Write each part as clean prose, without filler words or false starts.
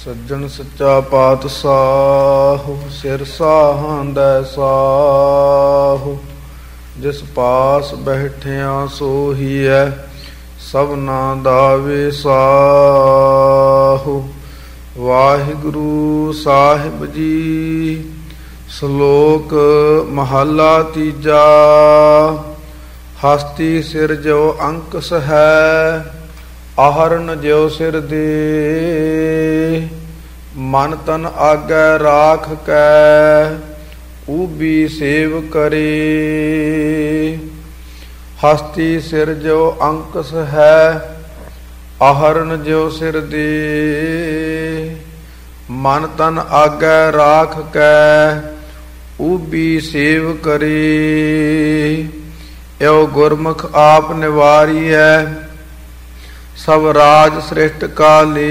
ਸੱਜਣ ਸੱਚਾ ਪਾਤਸ਼ਾਹ ਸਿਰ ਸਾਹਾਂਦੈ ਸਾਹੁ। ਜਿਸ ਪਾਸ ਬੈਠਿਆ ਸੋਹੀਐ ਸਭਨਾ ਦਾ ਵਿਸਾਹੁ। ਵਾਹਿਗੁਰੂ ਸਾਹਿਬ ਜੀ। ਸ਼ਲੋਕ ਮਹੱਲਾ ਤੀਜਾ। ਹਸਤੀ ਸਿਰ ਜੋ ਅੰਕਸ ਹੈ ਆਹਰਨ ਜਿਉ ਸਿਰ ਦੇ। ਮਨ ਤਨ ਆਗੈ ਰਾਖ ਕੈ ਊਬੀ ਸੇਵ ਕਰੇ। ਹਸਤੀ ਸਿਰ ਜੋ ਅੰਕਸ ਹੈ ਆਹਰਨ ਜਿਉ ਸਿਰ ਦੇ। ਮਨ ਤਨ ਆਗੈ ਰਾਖ ਕੈ ਊਬੀ ਸੇਵ ਕਰੇ। ਇਉ ਗੁਰਮੁਖ ਆਪ ਨਿਵਾਰੀਐ ਸਭ ਰਾਜ ਸ੍ਰਿਸ਼ਟ ਕਾਲੇ।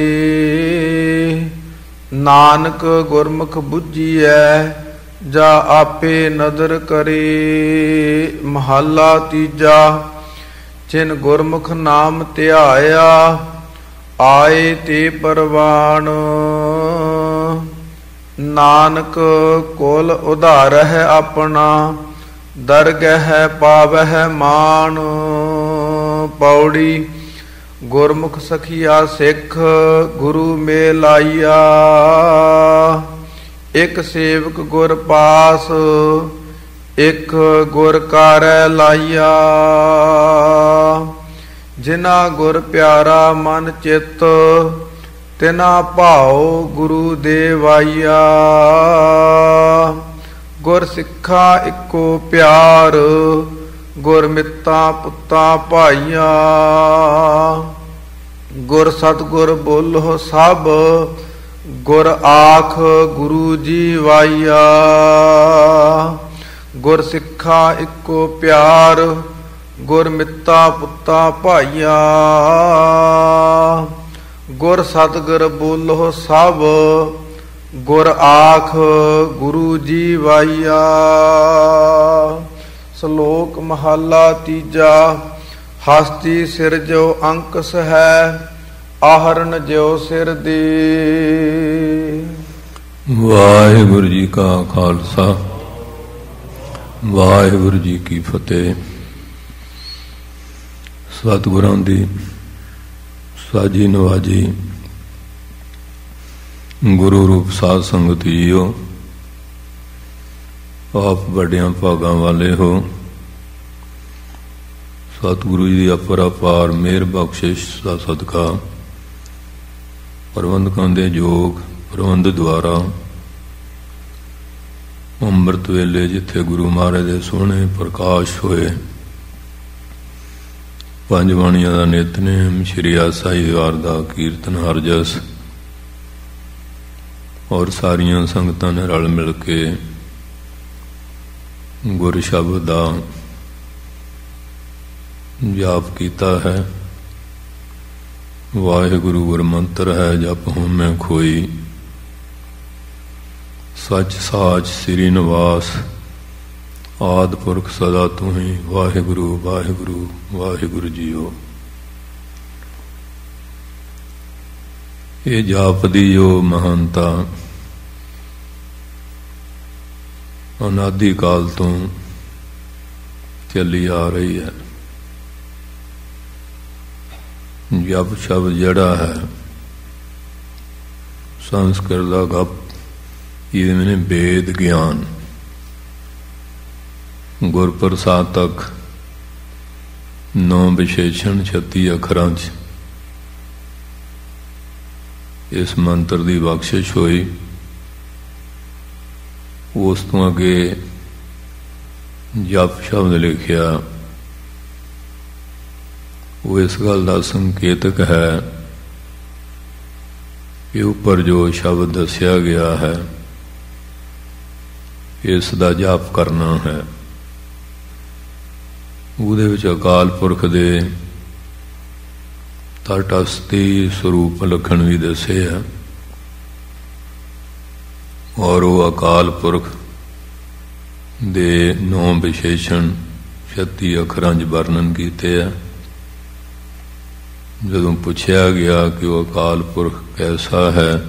ਨਾਨਕ ਗੁਰਮੁਖ ਬੁੱਝੀਐ ਜਾ ਆਪੇ ਨਦਰ ਕਰੇ। ਮਹੱਲਾ ਤੀਜਾ। ਜਿਨ ਗੁਰਮੁਖ ਨਾਮ ਧਿਆਇਆ ਆਏ ਤੇ ਪਰਵਾਣ। ਨਾਨਕ ਕੁਲ ਉਧਾਰਹਿ ਆਪਣਾ ਦਰਗਹਿ ਪਾਵਹਿ ਮਾਨ। ਪੌੜੀ। ਗੁਰਮੁਖ ਸਖੀਆ ਸਿੱਖ ਗੁਰੂ ਮੇਲਾਈਆ। ਇਕ ਸੇਵਕ ਗੁਰ ਪਾਸ ਇਕ ਗੁਰ ਕਾਰੈ ਲਾਈਆ। ਜਿਨਾ ਗੁਰ ਪਿਆਰਾ ਮਨ ਚਿੱਤ ਤਿਨਾ ਭਾਉ ਗੁਰੂ ਦੇਵਾਈਆ। ਗੁਰ ਸਿੱਖਾ ਇੱਕੋ ਪਿਆਰ ਗੁਰ ਮਿੱਤਾ ਪੁੱਤਾ ਭਾਈਆ। ਗੁਰ ਸਤਿਗੁਰ ਬੋਲੋ ਸਭ ਗੁਰ ਆਖ ਗੁਰੂ ਜੀ ਵਾਈਆ। ਗੁਰ ਸਿੱਖਾ ਇੱਕੋ ਪਿਆਰ ਗੁਰ ਮਿੱਤਾ ਪੁੱਤਾ ਭਾਈਆ। ਗੁਰ ਸਤਿਗੁਰ ਬੋਲੋ ਸਭ ਗੁਰ ਆਖ ਗੁਰੂ ਜੀ ਵਾਈਆ। ਸ਼ਲੋਕ ਮਹੱਲਾ ਤੀਜਾ। ਹਸਤੀ ਸਿਰ ਜੋ ਅੰਕਸ ਹੈ ਆਹਰਨ ਜਿਉ ਸਿਰ ਦੇ। ਵਾਹਿਗੁਰੂ ਜੀ ਕਾ ਖਾਲਸਾ ਵਾਹਿਗੁਰੂ ਜੀ ਕੀ ਫਤਿਹ। ਸਤਿਗੁਰਾਂ ਦੀ ਸਾਜੀ ਨਵਾਜੀ ਗੁਰੂ ਰੂਪ ਸਾਧ ਸੰਗਤ ਜੀਓ। ਆਪ ਵੱਡਿਆਂ ਭਾਗਾਂ ਵਾਲੇ ਹੋ। ਸਤਿਗੁਰੂ ਜੀ ਦੀ ਅਪਰੰਪਾਰ ਮਿਹਰ ਬਖਸ਼ਿਸ਼ ਦਾ ਸਦਕਾ ਪ੍ਰਬੰਧਕਾਂ ਦੇ ਯੋਗ ਪ੍ਰਬੰਧ ਦੁਆਰਾ ਅੰਮ੍ਰਿਤ ਵੇਲੇ ਜਿੱਥੇ ਗੁਰੂ ਮਹਾਰਾਜ ਦੇ ਸੋਹਣੇ ਪ੍ਰਕਾਸ਼ ਹੋਏ, ਪੰਜ ਬਾਣੀਆਂ ਦਾ ਨਿਤਨੇਮ, ਸ਼੍ਰੀ ਆਸਾਈ ਵਾਰ ਦਾ ਕੀਰਤਨ ਹਰਜਸ ਔਰ ਸਾਰੀਆਂ ਸੰਗਤਾਂ ਨੇ ਰਲ ਮਿਲ ਕੇ ਗੁਰ ਸ਼ਬਦ ਦਾ ਜਾਪ ਕੀਤਾ ਹੈ। ਵਾਹਿਗੁਰੂ ਗੁਰ ਮੰਤਰ ਹੈ ਜਪ ਹੋਮੈ ਖੋਈ। ਸੱਚ ਸਾਚ ਸ੍ਰੀ ਨਿਵਾਸ ਆਦਿ ਪੁਰਖ ਸਦਾ ਤੂੰ ਹੀ। ਵਾਹਿਗੁਰੂ ਵਾਹਿਗੁਰੂ ਵਾਹਿਗੁਰੂ ਜੀਓ। ਇਹ ਜਾਪ ਦੀ ਜੋ ਮਹਾਨਤਾ ਅਨਾਦਿ ਕਾਲ ਤੋਂ ਚੱਲੀ ਆ ਰਹੀ ਹੈ। ਜਪ ਸ਼ਬਦ ਜਿਹੜਾ ਹੈ ਸੰਸਕ੍ਰਿਤ ਦਾ ਗੱਪ, ਇਹਦੇ ਮੈਨੇ ਵੇਦ ਗਿਆਨ ਗੁਰ ਪ੍ਰਸਾਦ ਤੱਕ 9 ਵਿਸ਼ੇਸ਼ਣ 36 ਅੱਖਰਾਂ 'ਚ ਇਸ ਮੰਤਰ ਦੀ ਬਖਸ਼ਿਸ਼ ਹੋਈ। ਉਸ ਤੋਂ ਅੱਗੇ ਜਪ ਸ਼ਬਦ ਲਿਖਿਆ, ਉਹ ਇਸ ਗੱਲ ਦਾ ਸੰਕੇਤਕ ਹੈ ਕਿ ਉੱਪਰ ਜੋ ਸ਼ਬਦ ਦੱਸਿਆ ਗਿਆ ਹੈ ਇਸ ਦਾ ਜਾਪ ਕਰਨਾ ਹੈ। ਉਹਦੇ ਵਿੱਚ ਅਕਾਲ ਪੁਰਖ ਦੇ ਤਟਸਥੀ ਸਰੂਪ ਲੱਖਣ ਵੀ ਦੱਸੇ ਆ ਔਰ ਉਹ ਅਕਾਲ ਪੁਰਖ ਦੇ 9 ਵਿਸ਼ੇਸ਼ਣ 36 ਅੱਖਰਾਂ 'ਚ ਵਰਣਨ ਕੀਤੇ ਆ। ਜਦੋਂ ਪੁੱਛਿਆ ਗਿਆ ਕਿ ਉਹ ਅਕਾਲ ਪੁਰਖ ਕੈਸਾ ਹੈ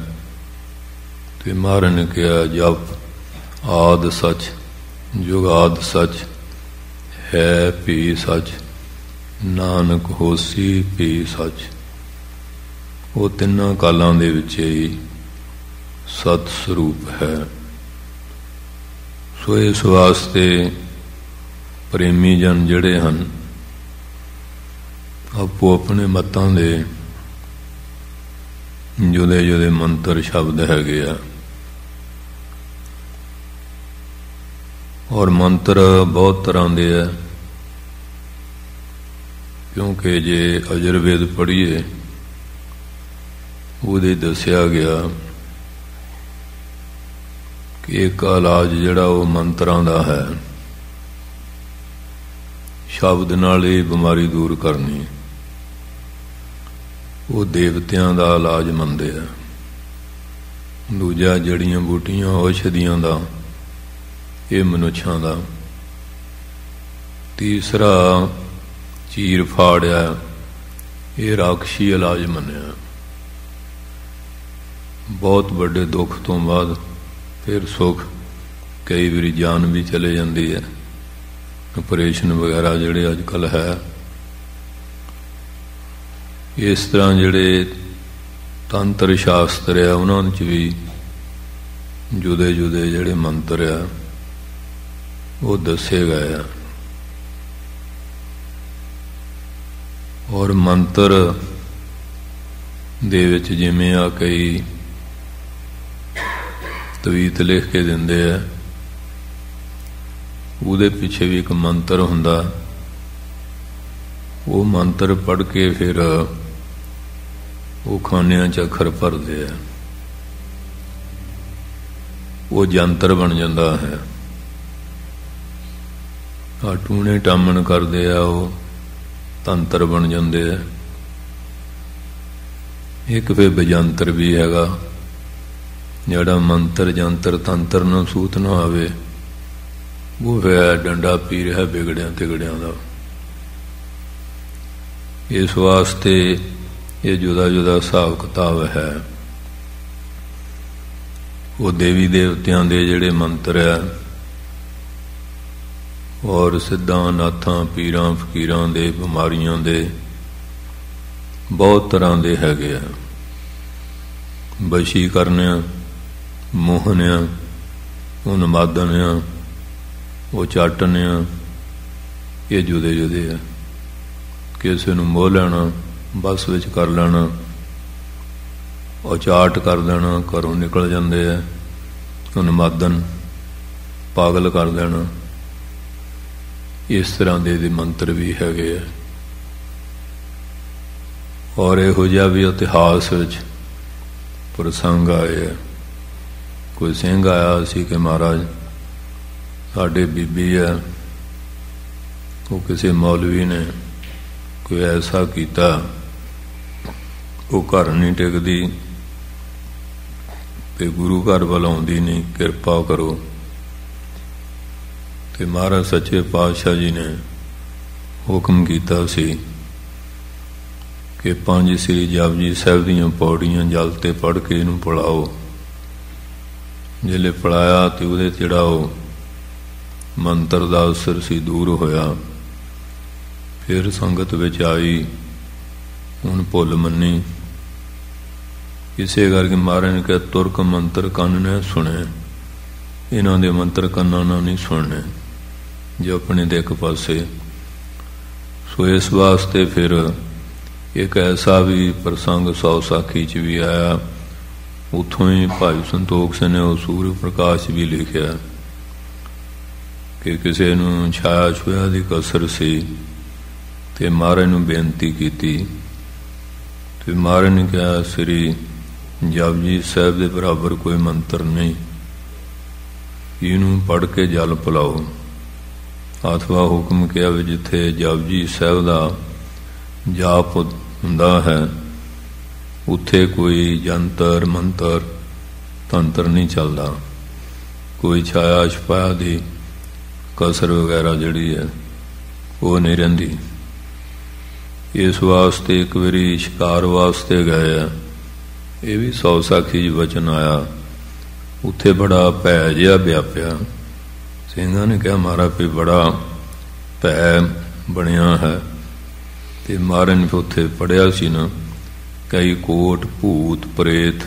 ਤੇ ਮਹਾਰਾਜ ਨੇ ਕਿਹਾ ਜਪ ਆਦ ਸੱਚ ਜੁਗਾਦ ਸੱਚ ਹੈ ਭੀ ਸੱਚ ਨਾਨਕ ਹੋਸੀ ਭੀ ਸੱਚ। ਉਹ ਤਿੰਨਾਂ ਕਾਲਾਂ ਦੇ ਵਿੱਚ ਹੀ ਸਤ ਸਰੂਪ ਹੈ। ਸੋ ਇਸ ਵਾਸਤੇ ਪ੍ਰੇਮੀ ਜਨ ਜਿਹੜੇ ਹਨ ਆਪੋ ਆਪਣੇ ਮਤਾਂ ਦੇ ਜੁਦੇ ਜੁਦੇ ਮੰਤਰ ਸ਼ਬਦ ਹੈਗੇ ਆ, ਔਰ ਮੰਤਰ ਬਹੁਤ ਤਰ੍ਹਾਂ ਦੇ ਆ, ਕਿਉਂਕਿ ਜੇ ਅਜੁਰਵੇਦ ਪੜ੍ਹੀਏ ਉਹਦੇ ਦੱਸਿਆ ਗਿਆ ਕਿ ਇੱਕ ਇਲਾਜ ਜਿਹੜਾ ਉਹ ਮੰਤਰਾਂ ਦਾ ਹੈ, ਸ਼ਬਦ ਨਾਲ ਹੀ ਬਿਮਾਰੀ ਦੂਰ ਕਰਨੀ, ਉਹ ਦੇਵਤਿਆਂ ਦਾ ਇਲਾਜ ਮੰਨਦੇ ਆ। ਦੂਜਾ ਜੜੀਆਂ ਬੂਟੀਆਂ ਔਸ਼ਧੀਆਂ ਦਾ, ਇਹ ਮਨੁੱਖਾਂ ਦਾ। ਤੀਸਰਾ ਚੀਰ ਫਾੜਿਆ, ਇਹ ਰਾਖਸ਼ੀ ਇਲਾਜ ਮੰਨਿਆ। ਬਹੁਤ ਵੱਡੇ ਦੁੱਖ ਤੋਂ ਬਾਅਦ ਫਿਰ ਸੁੱਖ, ਕਈ ਵਾਰੀ ਜਾਨ ਵੀ ਚਲੇ ਜਾਂਦੀ ਹੈ। ਆਪਰੇਸ਼ਨ ਵਗੈਰਾ ਜਿਹੜੇ ਅੱਜ ਕੱਲ੍ਹ ਹੈ, ਇਸ ਤਰ੍ਹਾਂ ਜਿਹੜੇ ਤੰਤਰ ਸ਼ਾਸਤਰ ਆ ਉਹਨਾਂ 'ਚ ਵੀ ਜੁਦੇ ਜੁਦੇ ਜਿਹੜੇ ਮੰਤਰ ਆ ਉਹ ਦੱਸੇ ਗਏ ਆ। ਔਰ ਮੰਤਰ ਦੇ ਵਿੱਚ ਜਿਵੇਂ ਆ ਕਈ ਤਵੀਤ ਲਿਖ ਕੇ ਦਿੰਦੇ ਆ, ਉਹਦੇ ਪਿੱਛੇ ਵੀ ਇੱਕ ਮੰਤਰ ਹੁੰਦਾ। ਉਹ ਮੰਤਰ ਪੜ੍ਹ ਕੇ ਫਿਰ ਉਹ ਖਾਨਿਆਂ 'ਚ ਅੱਖਰ ਭਰਦੇ ਆ, ਉਹ ਜੰਤਰ ਬਣ ਜਾਂਦਾ ਹੈ। ਆ ਟੂਣੇ ਟਾਮਣ ਕਰਦੇ ਆ, ਉਹ ਤੰਤਰ ਬਣ ਜਾਂਦੇ ਆ। ਇੱਕ ਫਿਰ ਬਜੰਤਰ ਵੀ ਹੈਗਾ, ਜਿਹੜਾ ਮੰਤਰ ਜੰਤਰ ਤੰਤਰ ਨੂੰ ਸੂਤ ਨਾ ਆਵੇ, ਉਹ ਫਿਰ ਡੰਡਾ ਪੀ ਰਿਹਾ ਵਿਗੜਿਆਂ ਤਿਗੜਿਆਂ ਦਾ। ਇਸ ਵਾਸਤੇ ਇਹ ਜੁਦਾ ਜੁਦਾ ਹਿਸਾਬ ਕਿਤਾਬ ਹੈ। ਉਹ ਦੇਵੀ ਦੇਵਤਿਆਂ ਦੇ ਜਿਹੜੇ ਮੰਤਰ ਆ, ਔਰ ਸਿੱਧਾਂ ਨਾਥਾਂ ਪੀਰਾਂ ਫਕੀਰਾਂ ਦੇ, ਬਿਮਾਰੀਆਂ ਦੇ ਬਹੁਤ ਤਰ੍ਹਾਂ ਦੇ ਹੈਗੇ ਆ। ਵਸ਼ੀ ਕਰਨਿਆ, ਮੋਹਨਿਆ, ਉਹ ਨਮਾਦਨਿਆ, ਉਹ ਚਾਟਨਿਆ, ਇਹ ਜੁਦੇ ਜੁਦੇ ਆ। ਕਿਸੇ ਨੂੰ ਮੋਹ ਲੈਣਾ, ਬੱਸ ਵਿੱਚ ਕਰ ਲੈਣਾ, ਉਹ ਚਾਟ ਕਰ ਦੇਣਾ, ਘਰੋਂ ਨਿਕਲ ਜਾਂਦੇ ਆ। ਉਨਮਾਦਨ, ਪਾਗਲ ਕਰ ਦੇਣਾ, ਇਸ ਤਰ੍ਹਾਂ ਦੇ ਮੰਤਰ ਵੀ ਹੈਗੇ ਆ। ਔਰ ਇਹੋ ਜਿਹਾ ਵੀ ਇਤਿਹਾਸ ਵਿੱਚ ਪ੍ਰਸੰਗ ਆਏ ਆ। ਕੋਈ ਸਿੰਘ ਆਇਆ ਸੀ ਕਿ ਮਹਾਰਾਜ ਸਾਡੇ ਬੀਬੀ ਆ, ਉਹ ਕਿਸੇ ਮੌਲਵੀ ਨੇ ਕੋਈ ਐਸਾ ਕੀਤਾ, ਉਹ ਘਰ ਨਹੀਂ ਟਿਕਦੀ ਤੇ ਗੁਰੂ ਘਰ ਵੱਲ ਆਉਂਦੀ ਨਹੀਂ, ਕਿਰਪਾ ਕਰੋ। ਤੇ ਮਹਾਰਾਜ ਸੱਚੇ ਪਾਤਸ਼ਾਹ ਜੀ ਨੇ ਹੁਕਮ ਕੀਤਾ ਸੀ ਕਿ 5 ਸ੍ਰੀ ਜਪਜੀ ਸਾਹਿਬ ਦੀਆਂ ਪੌੜੀਆਂ ਜਲ ਤੇ ਪੜ੍ਹ ਕੇ ਇਹਨੂੰ ਪੜਾਓ। ਜਿਲੇ ਪੜਾਇਆ ਤੇ ਉਹਦੇ ਚੜਾਓ, ਮੰਤਰ ਦਾ ਅਸਰ ਸੀ ਦੂਰ ਹੋਇਆ। ਫਿਰ ਸੰਗਤ ਵਿੱਚ ਆਈ, ਹੁਣ ਭੁੱਲ ਮੰਨੀ। ਇਸੇ ਕਰਕੇ ਮਹਾਰਾਜ ਨੇ ਕਿਹਾ ਤੁਰਕ ਮੰਤਰ ਕੰਨ ਨੇ ਸੁਣੇ, ਇਹਨਾਂ ਦੇ ਮੰਤਰ ਕੰਨਾਂ ਨਾਲ ਨਹੀਂ ਸੁਣਨੇ, ਜੋ ਆਪਣੇ ਦੇ ਇੱਕ ਪਾਸੇ। ਸੋ ਇਸ ਵਾਸਤੇ ਫਿਰ ਇੱਕ ਐਸਾ ਵੀ ਪ੍ਰਸੰਗ ਸੌ ਸਾਖੀ 'ਚ ਵੀ ਆਇਆ, ਉੱਥੋਂ ਹੀ ਭਾਈ ਸੰਤੋਖ ਸਿੰਘ ਨੇ ਉਹ ਸੂਰਜ ਪ੍ਰਕਾਸ਼ ਵੀ ਲਿਖਿਆ ਕਿ ਕਿਸੇ ਨੂੰ ਛਾਇਆ ਛੁਇਆ ਦੀ ਕਸਰ ਸੀ ਤੇ ਮਹਾਰਾਜ ਨੂੰ ਬੇਨਤੀ ਕੀਤੀ ਤੇ ਮਹਾਰਾਜ ਨੇ ਕਿਹਾ ਸ੍ਰੀ ਜਪਜੀ ਸਾਹਿਬ ਦੇ ਬਰਾਬਰ ਕੋਈ ਮੰਤਰ ਨਹੀਂ, ਇਹਨੂੰ ਪੜ੍ਹ ਕੇ ਜਲ ਪਿਲਾਓ। ਅਥਵਾ ਹੁਕਮ ਕਿਹਾ ਵੀ ਜਿੱਥੇ ਜਪਜੀ ਸਾਹਿਬ ਦਾ ਜਾਪ ਹੁੰਦਾ ਹੈ ਉੱਥੇ ਕੋਈ ਜੰਤਰ ਮੰਤਰ ਤੰਤਰ ਨਹੀਂ ਚੱਲਦਾ, ਕੋਈ ਛਾਇਆ ਛਪਾਇਆ ਦੀ ਕਸਰ ਵਗੈਰਾ ਜਿਹੜੀ ਹੈ ਉਹ ਨਹੀਂ ਰਹਿੰਦੀ। ਇਸ ਵਾਸਤੇ ਇੱਕ ਵਾਰੀ ਸ਼ਿਕਾਰ ਵਾਸਤੇ ਗਏ ਆ, ਇਹ ਵੀ ਸੌ ਸਾਖੀ 'ਚ ਵਚਨ ਆਇਆ ਉੱਥੇ ਬੜਾ ਭੈ ਜਿਹਾ ਵਿਆਪਿਆ। ਸਿੰਘਾਂ ਨੇ ਕਿਹਾ ਮਹਾਰਾਜ ਵੀ ਬੜਾ ਭੈ ਬਣਿਆ ਹੈ। ਤੇ ਮਹਾਰਾਜ ਨੇ ਉੱਥੇ ਪੜ੍ਹਿਆ ਸੀ ਨਾ, ਕਈ ਕੋਟ ਭੂਤ ਪ੍ਰੇਤ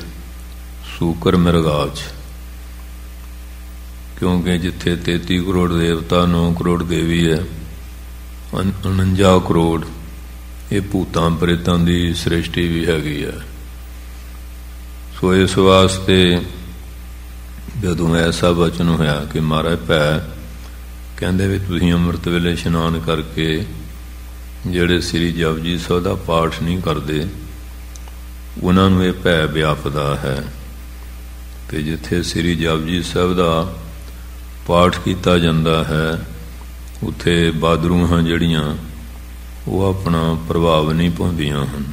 ਸੂਕਰ ਮਿਰਗਾਚ, ਕਿਉਂਕਿ ਜਿੱਥੇ 33 ਕਰੋੜ ਦੇਵਤਾ, 9 ਕਰੋੜ ਦੇਵੀ ਹੈ, 49 ਕਰੋੜ ਇਹ ਭੂਤਾਂ ਪ੍ਰੇਤਾਂ ਦੀ ਸ੍ਰਿਸ਼ਟੀ ਵੀ ਹੈਗੀ ਹੈ। ਸੋ ਇਸ ਵਾਸਤੇ ਜਦੋਂ ਐਸਾ ਵਚਨ ਹੋਇਆ ਕਿ ਮਹਾਰਾਜ ਭੈ ਕਹਿੰਦੇ ਵੀ ਤੁਸੀਂ ਅੰਮ੍ਰਿਤ ਵੇਲੇ ਇਸ਼ਨਾਨ ਕਰਕੇ ਜਿਹੜੇ ਸ੍ਰੀ ਜਪਜੀ ਸਾਹਿਬ ਦਾ ਪਾਠ ਨਹੀਂ ਕਰਦੇ, ਉਹਨਾਂ ਨੂੰ ਇਹ ਭੈ ਵਿਆਪਦਾ ਹੈ। ਤੇ ਜਿੱਥੇ ਸ੍ਰੀ ਜਪਜੀ ਸਾਹਿਬ ਦਾ ਪਾਠ ਕੀਤਾ ਜਾਂਦਾ ਹੈ, ਉੱਥੇ ਬਾਦਰੂਹਾਂ ਜਿਹੜੀਆਂ ਉਹ ਆਪਣਾ ਪ੍ਰਭਾਵ ਨਹੀਂ ਪਾਉਂਦੀਆਂ ਹਨ।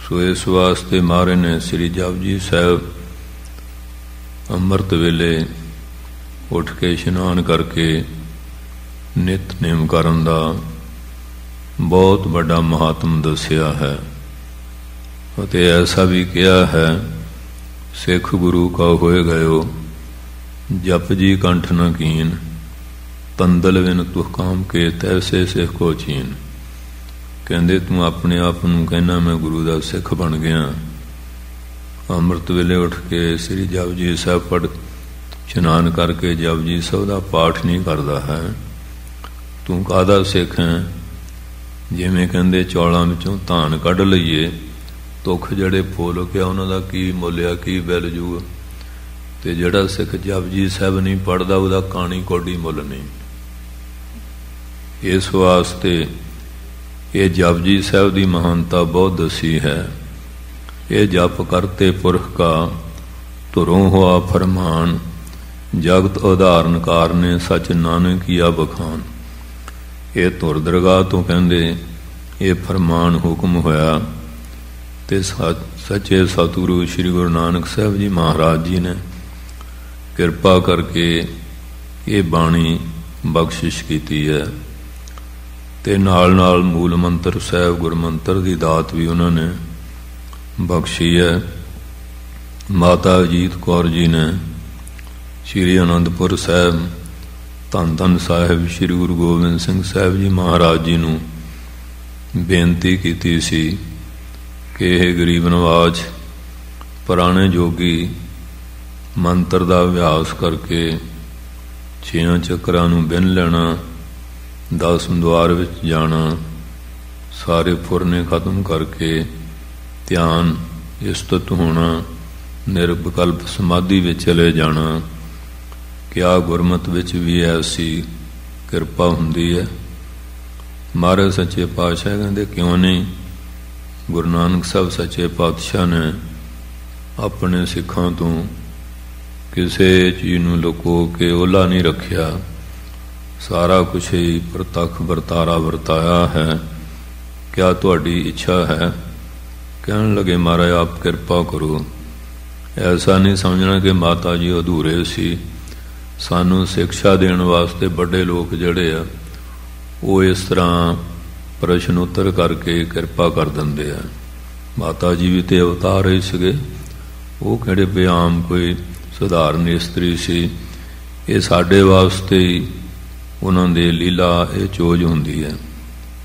ਸੋ ਇਸ ਵਾਸਤੇ ਮਹਾਰਾਜ ਨੇ ਸ੍ਰੀ ਜਪਜੀ ਸਾਹਿਬ ਅੰਮ੍ਰਿਤ ਵੇਲੇ ਉੱਠ ਕੇ ਇਸ਼ਨਾਨ ਕਰਕੇ ਨਿਤਨੇਮ ਕਰਨ ਦਾ ਬਹੁਤ ਵੱਡਾ ਮਹਾਤਮ ਦੱਸਿਆ ਹੈ। ਅਤੇ ਐਸਾ ਵੀ ਕਿਹਾ ਹੈ, ਸਿੱਖ ਗੁਰੂ ਕਾ ਹੋਏ ਗਇਓ ਜਪ ਜੀ ਕੰਠ ਨ ਕੀਨ, ਤੰਦਲ ਵਿਨ ਤੁਹ ਕਾਮ ਕੇ ਤੈਸੇ ਸਿੱਖ ਕੋ ਚੀਨ। ਕਹਿੰਦੇ ਤੂੰ ਆਪਣੇ ਆਪ ਨੂੰ ਕਹਿਣਾ ਮੈਂ ਗੁਰੂ ਦਾ ਸਿੱਖ ਬਣ ਗਿਆ, ਅੰਮ੍ਰਿਤ ਵੇਲੇ ਉੱਠ ਕੇ ਸ੍ਰੀ ਜਪਜੀ ਸਾਹਿਬ ਪੜ੍ਹ ਇਸ਼ਨਾਨ ਕਰਕੇ ਜਪਜੀ ਸਾਹਿਬ ਦਾ ਪਾਠ ਨਹੀਂ ਕਰਦਾ ਹੈ, ਤੂੰ ਕਾਹਦਾ ਸਿੱਖ ਹੈ? ਜਿਵੇਂ ਕਹਿੰਦੇ ਚੌਲਾਂ ਵਿੱਚੋਂ ਧਾਨ ਕੱਢ ਲਈਏ, ਤੁਖ ਜਿਹੜੇ ਫੁੱਲ ਗਿਆ ਉਹਨਾਂ ਦਾ ਕੀ ਮੁੱਲ ਆ, ਕੀ ਬਿਲ ਜੂ। ਤੇ ਜਿਹੜਾ ਸਿੱਖ ਜਪਜੀ ਸਾਹਿਬ ਨਹੀਂ ਪੜ੍ਹਦਾ ਉਹਦਾ ਕਾਣੀ ਕੋਡੀ ਮੁੱਲ ਨਹੀਂ। ਇਸ ਵਾਸਤੇ ਇਹ ਜਪਜੀ ਸਾਹਿਬ ਦੀ ਮਹਾਨਤਾ ਬਹੁਤ ਦੱਸੀ ਹੈ। ਇਹ ਜਪ ਕਰਤੇ ਪੁਰਖ ਕਾ ਧੁਰੋਂ ਹੋਆ ਫਰਮਾਨ, ਜਗਤ ਉਦਾਹਰਨ ਕਾਰਨੇ ਸਚ ਨਾਨਕ ਕੀਆ ਬਖਾਨ। ਇਹ ਧੁਰ ਦਰਗਾਹ ਤੋਂ ਕਹਿੰਦੇ ਇਹ ਫਰਮਾਨ ਹੁਕਮ ਹੋਇਆ, ਤੇ ਸੱਚੇ ਸਤਿਗੁਰੂ ਸ੍ਰੀ ਗੁਰੂ ਨਾਨਕ ਸਾਹਿਬ ਜੀ ਮਹਾਰਾਜ ਜੀ ਨੇ ਕਿਰਪਾ ਕਰਕੇ ਇਹ ਬਾਣੀ ਬਖਸ਼ਿਸ਼ ਕੀਤੀ ਹੈ। ਤੇ ਨਾਲ ਨਾਲ ਮੂਲ ਮੰਤਰ ਸਾਹਿਬ ਗੁਰਮੰਤਰ ਦੀ ਦਾਤ ਵੀ ਉਹਨਾਂ ਨੇ ਬਖਸ਼ੀ ਹੈ। ਮਾਤਾ ਅਜੀਤ ਕੌਰ ਜੀ ਨੇ ਸ੍ਰੀ ਅਨੰਦਪੁਰ ਸਾਹਿਬ ਧੰਨ ਧੰਨ ਸਾਹਿਬ ਸ੍ਰੀ ਗੁਰੂ ਗੋਬਿੰਦ ਸਿੰਘ ਸਾਹਿਬ ਜੀ ਮਹਾਰਾਜ ਜੀ ਨੂੰ ਬੇਨਤੀ ਕੀਤੀ ਸੀ ਕਿ ਇਹ ਗਰੀਬ ਨਵਾਜ ਪੁਰਾਣੇ ਜੋਗੀ ਮੰਤਰ ਦਾ ਅਭਿਆਸ ਕਰਕੇ 6 ਚੱਕਰਾਂ ਨੂੰ ਬਿੰਨ ਲੈਣਾ, 10 ਦੁਆਰ ਵਿੱਚ ਜਾਣਾ, ਸਾਰੇ ਫੁਰਨੇ ਖਤਮ ਕਰਕੇ ਧਿਆਨ ਇਸਤਤ ਹੋਣਾ, ਨਿਰਵਿਕਲਪ ਸਮਾਧੀ ਵਿੱਚ ਚਲੇ ਜਾਣਾ। ਕਿਆ ਗੁਰਮਤਿ ਵਿੱਚ ਵੀ ਐਸੀ ਕਿਰਪਾ ਹੁੰਦੀ ਹੈ? ਮਹਾਰਾਜ ਸੱਚੇ ਪਾਤਸ਼ਾਹ ਕਹਿੰਦੇ ਕਿਉਂ ਨਹੀਂ? ਗੁਰੂ ਨਾਨਕ ਸਾਹਿਬ ਸੱਚੇ ਪਾਤਸ਼ਾਹ ਨੇ ਆਪਣੇ ਸਿੱਖਾਂ ਤੋਂ ਕਿਸੇ ਚੀਜ਼ ਨੂੰ ਲੁਕੋ ਕੇ ਓਹਲਾ ਨਹੀਂ ਰੱਖਿਆ, ਸਾਰਾ ਕੁਛ ਹੀ ਪ੍ਰਤੱਖ ਵਰਤਾਰਾ ਵਰਤਾਇਆ ਹੈ। ਕਿਆ ਤੁਹਾਡੀ ਇੱਛਾ ਹੈ? ਕਹਿਣ ਲੱਗੇ ਮਹਾਰਾਜ ਆਪ ਕਿਰਪਾ ਕਰੋ। ਐਸਾ ਨਹੀਂ ਸਮਝਣਾ ਕਿ ਮਾਤਾ ਜੀ ਅਧੂਰੇ ਸੀ, ਸਾਨੂੰ ਸਿੱਖਿਆ ਦੇਣ ਵਾਸਤੇ ਵੱਡੇ ਲੋਕ ਜਿਹੜੇ ਆ ਉਹ ਇਸ ਤਰ੍ਹਾਂ ਪ੍ਰਸ਼ਨ ਉੱਤਰ ਕਰਕੇ ਕਿਰਪਾ ਕਰ ਦਿੰਦੇ ਆ। ਮਾਤਾ ਜੀ ਵੀ ਤੇ ਅਵਤਾਰ ਹੀ ਸੀਗੇ, ਉਹ ਕਿਹੜੇ ਵੀ ਆਮ ਕੋਈ ਸਧਾਰਨ ਇਸਤਰੀ ਸੀ। ਇਹ ਸਾਡੇ ਵਾਸਤੇ ਹੀ ਉਹਨਾਂ ਦੇ ਲੀਲਾ ਇਹ ਚੋਜ ਹੁੰਦੀ ਹੈ।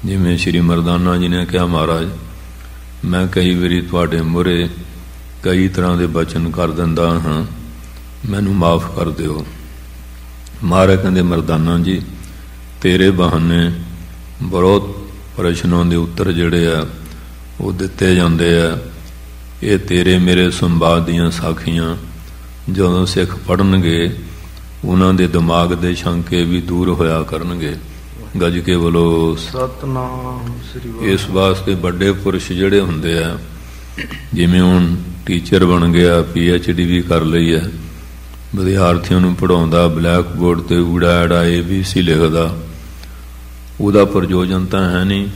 ਜਿਵੇਂ ਸ਼੍ਰੀ ਮਰਦਾਨਾ ਜੀ ਨੇ ਕਿਹਾ ਮਹਾਰਾਜ ਮੈਂ ਕਈ ਵਾਰੀ ਤੁਹਾਡੇ ਮੂਹਰੇ ਕਈ ਤਰ੍ਹਾਂ ਦੇ ਬਚਨ ਕਰ ਦਿੰਦਾ ਹਾਂ, ਮੈਨੂੰ ਮਾਫ ਕਰ ਦਿਓ। ਮਹਾਰਾਜ ਕਹਿੰਦੇ ਮਰਦਾਨਾ ਜੀ ਤੇਰੇ ਬਹਾਨੇ ਬਹੁਤ ਪ੍ਰਸ਼ਨਾਂ ਦੇ ਉੱਤਰ ਜਿਹੜੇ ਆ ਉਹ ਦਿੱਤੇ ਜਾਂਦੇ ਆ। ਇਹ ਤੇਰੇ ਮੇਰੇ ਸੰਵਾਦ ਦੀਆਂ ਸਾਖੀਆਂ ਜਦੋਂ ਸਿੱਖ ਪੜ੍ਹਨਗੇ ਉਹਨਾਂ ਦੇ ਦਿਮਾਗ ਦੇ ਸ਼ੰਕੇ ਵੀ ਦੂਰ ਹੋਇਆ ਕਰਨਗੇ। ਗੱਜ ਕੇ ਬੋਲੋ ਸਤਨਾਮ ਸ੍ਰੀ ਵਾਹਿਗੁਰੂ। ਇਸ ਵਾਸਤੇ ਵੱਡੇ ਪੁਰਸ਼ ਜਿਹੜੇ ਹੁੰਦੇ ਆ, ਜਿਵੇਂ ਹੁਣ ਟੀਚਰ ਬਣ ਗਿਆ, PhD ਵੀ ਕਰ ਲਈ ਹੈ, ਵਿਦਿਆਰਥੀਆਂ ਨੂੰ ਪੜ੍ਹਾਉਂਦਾ, ਬਲੈਕ ਬੋਰਡ ਤੇ ਊੜਾ ਐੜਾ ABC ਲਿਖਦਾ, ਉਹਦਾ ਪ੍ਰਯੋਜਨ ਤਾਂ ਹੈ ਨਹੀਂ,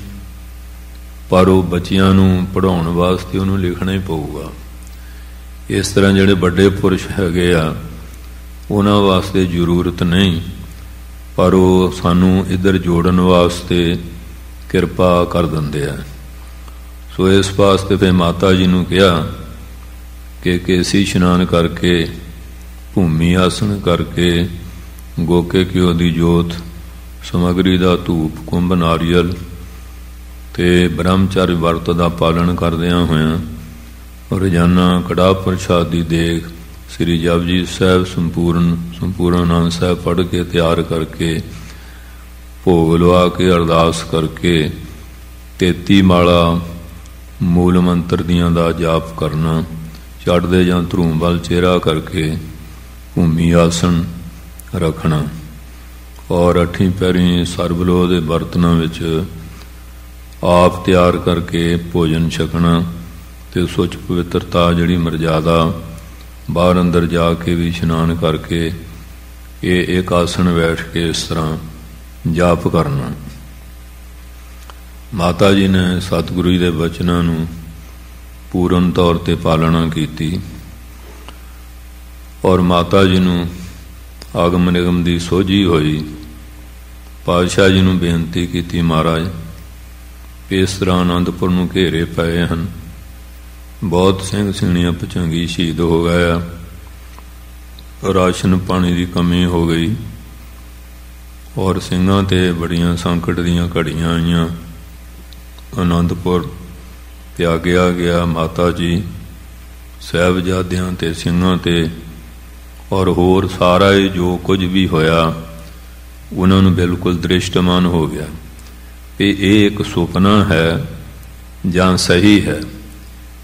ਪਰ ਉਹ ਬੱਚਿਆਂ ਨੂੰ ਪੜ੍ਹਾਉਣ ਵਾਸਤੇ ਉਹਨੂੰ ਲਿਖਣਾ ਹੀ ਪਊਗਾ। ਇਸ ਤਰ੍ਹਾਂ ਜਿਹੜੇ ਵੱਡੇ ਪੁਰਸ਼ ਹੈਗੇ ਆ ਉਹਨਾਂ ਵਾਸਤੇ ਜ਼ਰੂਰਤ ਨਹੀਂ, ਪਰ ਉਹ ਸਾਨੂੰ ਇੱਧਰ ਜੋੜਨ ਵਾਸਤੇ ਕਿਰਪਾ ਕਰ ਦਿੰਦੇ ਆ। ਸੋ ਇਸ ਵਾਸਤੇ ਫਿਰ ਮਾਤਾ ਜੀ ਨੂੰ ਕਿਹਾ ਕਿ ਕੇਸੀ ਇਸ਼ਨਾਨ ਕਰਕੇ ਭੂਮੀ ਆਸਣ ਕਰਕੇ ਗੋਕੇ ਘਿਓ ਦੀ ਜੋਤ, ਸਮੱਗਰੀ ਦਾ ਧੂਪ, ਕੁੰਭ, ਨਾਰੀਅਲ ਤੇ ਬ੍ਰਹਮਚਾਰੀ ਵਰਤ ਦਾ ਪਾਲਣ ਕਰਦਿਆਂ ਹੋਇਆਂ ਰੋਜ਼ਾਨਾ ਕੜਾਹ ਪ੍ਰਸ਼ਾਦ ਦੀ ਦੇਗ ਸ੍ਰੀ ਜਪਜੀ ਸਾਹਿਬ ਸੰਪੂਰਨ ਆਨੰਦ ਸਾਹਿਬ ਪੜ੍ਹ ਕੇ ਤਿਆਰ ਕਰਕੇ ਭੋਗ ਲਵਾ ਕੇ ਅਰਦਾਸ ਕਰਕੇ 33 ਮਾਲਾ ਮੂਲ ਮੰਤਰ ਦੀਆਂ ਦਾ ਜਾਪ ਕਰਨਾ, ਚੜ੍ਹਦੇ ਜਾਂ ਧਰੂਮ ਵੱਲ ਚਿਹਰਾ ਕਰਕੇ ਭੂਮੀ ਆਸਣ ਰੱਖਣਾ ਔਰ 8 ਪੈਰੀ ਸਰਬਲੋਹ ਦੇ ਬਰਤਨਾਂ ਵਿੱਚ ਆਪ ਤਿਆਰ ਕਰਕੇ ਭੋਜਨ ਛਕਣਾ ਤੇ ਸੁੱਚ ਪਵਿੱਤਰਤਾ ਜਿਹੜੀ ਮਰਜ਼ਾਦਾ ਬਾਹਰ ਅੰਦਰ ਜਾ ਕੇ ਵੀ ਇਸ਼ਨਾਨ ਕਰਕੇ ਇਹ ਇੱਕ ਆਸਣ ਬੈਠ ਕੇ ਇਸ ਤਰ੍ਹਾਂ ਜਾਪ ਕਰਨਾ। ਮਾਤਾ ਜੀ ਨੇ ਸਤਿਗੁਰੂ ਜੀ ਦੇ ਬਚਨਾਂ ਨੂੰ ਪੂਰਨ ਤੌਰ ਤੇ ਪਾਲਣਾ ਕੀਤੀ ਔਰ ਮਾਤਾ ਜੀ ਨੂੰ ਆਗਮ ਨਿਗਮ ਦੀ ਸੋਝੀ ਹੋਈ। ਪਾਤਸ਼ਾਹ ਜੀ ਨੂੰ ਬੇਨਤੀ ਕੀਤੀ, ਮਹਾਰਾਜ ਇਸ ਤਰ੍ਹਾਂ ਆਨੰਦਪੁਰ ਨੂੰ ਘੇਰੇ ਪਏ ਹਨ, ਬਹੁਤ ਸਿੰਘ ਸਿੰਘਣੀਆਂ ਭੁਜੰਗੀ ਸ਼ਹੀਦ ਹੋ ਗਏ ਆ, ਰਾਸ਼ਨ ਪਾਣੀ ਦੀ ਕਮੀ ਹੋ ਗਈ ਔਰ ਸਿੰਘਾਂ ਤੇ ਬੜੀਆਂ ਸੰਕਟ ਦੀਆਂ ਘੜੀਆਂ ਆਈਆਂ। ਆਨੰਦਪੁਰ ਤਿਆਗਿਆ ਗਿਆ। ਮਾਤਾ ਜੀ ਸਾਹਿਬਜ਼ਾਦਿਆਂ ਤੇ ਸਿੰਘਾਂ ਤੇ ਔਰ ਹੋਰ ਸਾਰਾ ਹੀ ਜੋ ਕੁਝ ਵੀ ਹੋਇਆ ਉਹਨਾਂ ਨੂੰ ਬਿਲਕੁਲ ਦ੍ਰਿਸ਼ਟਮਾਨ ਹੋ ਗਿਆ ਕਿ ਇਹ ਇੱਕ ਸੁਪਨਾ ਹੈ ਜਾਂ ਸਹੀ ਹੈ।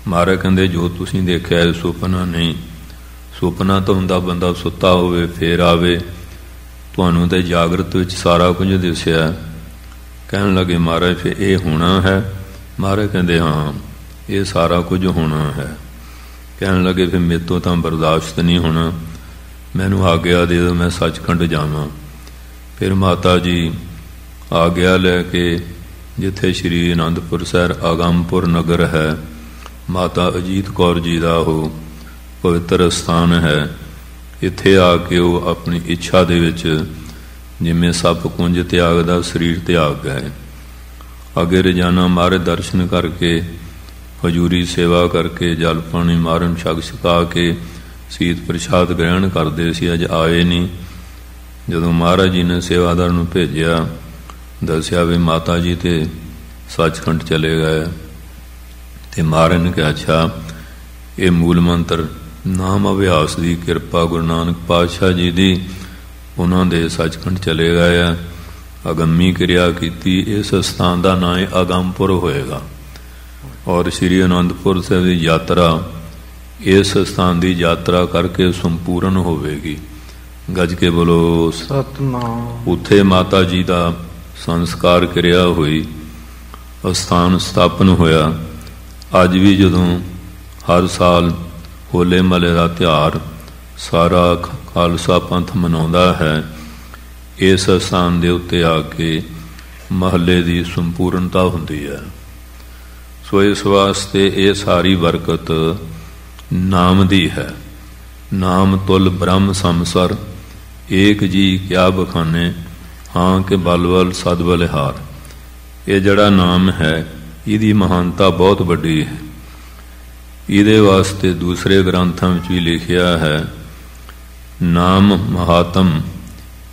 ਮਹਾਰਾਜ ਕਹਿੰਦੇ ਜੋ ਤੁਸੀਂ ਦੇਖਿਆ ਇਹ ਸੁਪਨਾ ਨਹੀਂ। ਸੁਪਨਾ ਤਾਂ ਹੁੰਦਾ ਬੰਦਾ ਸੁੱਤਾ ਹੋਵੇ ਫੇਰ ਆਵੇ, ਤੁਹਾਨੂੰ ਤਾਂ ਜਾਗਰਤ ਵਿੱਚ ਸਾਰਾ ਕੁਝ ਦਿਸਿਆ। ਕਹਿਣ ਲੱਗੇ ਮਹਾਰਾਜ ਫਿਰ ਇਹ ਹੋਣਾ ਹੈ? ਮਹਾਰਾਜ ਕਹਿੰਦੇ ਹਾਂ ਇਹ ਸਾਰਾ ਕੁਝ ਹੋਣਾ ਹੈ। ਕਹਿਣ ਲੱਗੇ ਫਿਰ ਮੇਰੇ ਤੋਂ ਤਾਂ ਬਰਦਾਸ਼ਤ ਨਹੀਂ ਹੋਣਾ, ਮੈਨੂੰ ਆਗਿਆ ਦੇ ਦਿਓ ਮੈਂ ਸੱਚਖੰਡ ਜਾਵਾਂ। ਫਿਰ ਮਾਤਾ ਜੀ ਆਗਿਆ ਲੈ ਕੇ ਜਿੱਥੇ ਸ਼੍ਰੀ ਅਨੰਦਪੁਰ ਸਾਹਿਬ ਆਗੰਮਪੁਰ ਨਗਰ ਹੈ, ਮਾਤਾ ਅਜੀਤ ਕੌਰ ਜੀ ਦਾ ਉਹ ਪਵਿੱਤਰ ਸਥਾਨ ਹੈ, ਇੱਥੇ ਆ ਕੇ ਉਹ ਆਪਣੀ ਇੱਛਾ ਦੇ ਵਿੱਚ ਜਿਵੇਂ ਸੱਪ ਕੁੰਜ ਤਿਆਗ ਦਾ ਸਰੀਰ ਤਿਆਗ ਗਏ। ਅੱਗੇ ਰੋਜ਼ਾਨਾ ਮਹਾਰਾਜ ਦਰਸ਼ਨ ਕਰਕੇ ਹਜ਼ੂਰੀ ਸੇਵਾ ਕਰਕੇ ਜਲ ਪਾਣੀ ਮਾਰਨ ਛਕ ਛਕਾ ਕੇ ਸੀਤ ਪ੍ਰਸ਼ਾਦ ਗ੍ਰਹਿਣ ਕਰਦੇ ਸੀ। ਅੱਜ ਆਏ ਨਹੀਂ। ਜਦੋਂ ਮਹਾਰਾਜ ਜੀ ਨੇ ਸੇਵਾਦਾਰ ਨੂੰ ਭੇਜਿਆ, ਦੱਸਿਆ ਵੀ ਮਾਤਾ ਜੀ ਤੇ ਸੱਚਖੰਡ ਚਲੇ ਗਏ, ਤੇ ਮਹਾਰਾਜ ਨੇ ਕਿਹਾ ਅੱਛਾ ਇਹ ਮੂਲ ਮੰਤਰ ਨਾਮ ਅਭਿਆਸ ਦੀ ਕਿਰਪਾ ਗੁਰੂ ਨਾਨਕ ਪਾਤਸ਼ਾਹ ਜੀ ਦੀ, ਉਹਨਾਂ ਦੇ ਸੱਚਖੰਡ ਚਲੇ ਗਏ ਆ। ਅਗੰਮੀ ਕਿਰਿਆ ਕੀਤੀ, ਇਸ ਸਥਾਨ ਦਾ ਨਾਂ ਆਗੰਮਪੁਰ ਹੋਏਗਾ ਔਰ ਸ਼੍ਰੀ ਅਨੰਦਪੁਰ ਸਾਹਿਬ ਦੀ ਯਾਤਰਾ ਇਸ ਸਥਾਨ ਦੀ ਯਾਤਰਾ ਕਰਕੇ ਸੰਪੂਰਨ ਹੋਵੇਗੀ। ਗੱਜ ਕੇ ਬੋਲੋ ਸਤਿਨਾਮ। ਉੱਥੇ ਮਾਤਾ ਜੀ ਦਾ ਸੰਸਕਾਰ ਕਿਰਿਆ ਹੋਈ, ਅਸਥਾਨ ਸਥਾਪਨ ਹੋਇਆ। ਅੱਜ ਵੀ ਜਦੋਂ ਹਰ ਸਾਲ ਹੋਲੇ ਮਹੱਲੇ ਦਾ ਤਿਉਹਾਰ ਸਾਰਾ ਖਾਲਸਾ ਪੰਥ ਮਨਾਉਂਦਾ ਹੈ, ਇਸ ਸਥਾਨ ਦੇ ਉੱਤੇ ਆ ਕੇ ਮਹੱਲੇ ਦੀ ਸੰਪੂਰਨਤਾ ਹੁੰਦੀ ਹੈ। ਸੋ ਇਸ ਵਾਸਤੇ ਇਹ ਸਾਰੀ ਬਰਕਤ ਨਾਮ ਦੀ ਹੈ। ਨਾਮ ਤੁਲ ਬ੍ਰਹਮ ਸੰਸਰ, ਏਕ ਜੀ ਕਿਆ ਬਖਾਨੇ, ਹਾਂ ਕਿ ਬਲਵਲ ਸਦ ਬਲਿਹਾਰ। ਇਹ ਜਿਹੜਾ ਨਾਮ ਹੈ ਇਹਦੀ ਮਹਾਨਤਾ ਬਹੁਤ ਵੱਡੀ ਹੈ। ਇਹਦੇ ਵਾਸਤੇ ਦੂਸਰੇ ਗ੍ਰੰਥਾਂ ਵਿੱਚ ਵੀ ਲਿਖਿਆ ਹੈ, ਨਾਮ ਮਹਾਤਮ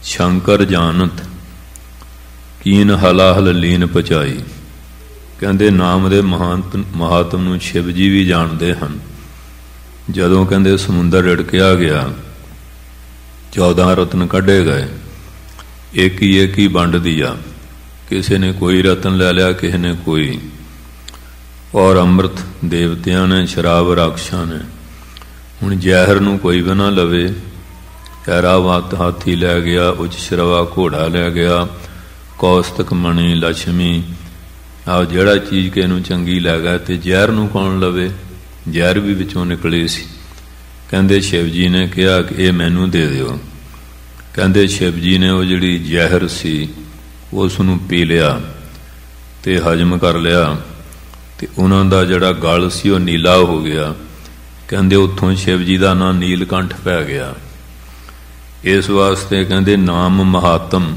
ਸ਼ੰਕਰ ਜਾਣਤ, ਕੀਨ ਹਲਾਹਲ ਲੀਨ ਪਚਾਈ। ਕਹਿੰਦੇ ਨਾਮ ਦੇ ਮਹਾਤਮ ਨੂੰ ਸ਼ਿਵ ਜੀ ਵੀ ਜਾਣਦੇ ਹਨ। ਜਦੋਂ ਕਹਿੰਦੇ ਸਮੁੰਦਰ ਰਿੜਕਿਆ ਗਿਆ, 14 ਰਤਨ ਕੱਢੇ ਗਏ, ਇੱਕ ਹੀ ਵੰਡ ਦਿਆ, ਕਿਸੇ ਨੇ ਕੋਈ ਰਤਨ ਲੈ ਲਿਆ, ਕਿਸੇ ਨੇ ਕੋਈ। ਔਰ ਅੰਮ੍ਰਿਤ ਦੇਵਤਿਆਂ ਨੇ, ਸ਼ਰਾਬ ਰਾਖਸ਼ਾਂ ਨੇ। ਹੁਣ ਜ਼ਹਿਰ ਨੂੰ ਕੋਈ ਵੀ ਨਾ ਲਵੇ। ਐਰਾਵਤ ਹਾਥੀ ਲੈ ਗਿਆ, ਉੱਚ ਸ਼ਰਵਾ ਘੋੜਾ ਲੈ ਗਿਆ, ਕੌਸਤਕ ਮਣੀ ਲక్ష్ਮੀ, ਆਹ ਜਿਹੜਾ ਚੀਜ਼ ਕਿਸੇ ਨੂੰ ਚੰਗੀ ਲੈ ਗਿਆ, ਤੇ ਜ਼ਹਿਰ ਨੂੰ ਕੌਣ ਲਵੇ? ਜ਼ਹਿਰ ਵੀ ਵਿੱਚੋਂ ਨਿਕਲੀ ਸੀ। ਕਹਿੰਦੇ ਸ਼ਿਵ ਜੀ ਨੇ ਕਿਹਾ ਕਿ ਇਹ ਮੈਨੂੰ ਦੇ ਦਿਓ। ਕਹਿੰਦੇ ਸ਼ਿਵ ਜੀ ਨੇ ਉਹ ਜਿਹੜੀ ਜ਼ਹਿਰ ਸੀ ਉਸ ਨੂੰ ਪੀ ਲਿਆ ਤੇ ਹਜਮ ਕਰ ਲਿਆ, ਤੇ ਉਹਨਾਂ ਦਾ ਜਿਹੜਾ ਗਲ ਸੀ ਉਹ ਨੀਲਾ ਹੋ ਗਿਆ। ਕਹਿੰਦੇ ਉੱਥੋਂ ਸ਼ਿਵ ਜੀ ਦਾ ਨਾਂ ਨੀਲਕੰਠ ਪੈ ਗਿਆ। ਇਸ ਵਾਸਤੇ ਕਹਿੰਦੇ ਨਾਮ ਮਹਾਤਮ,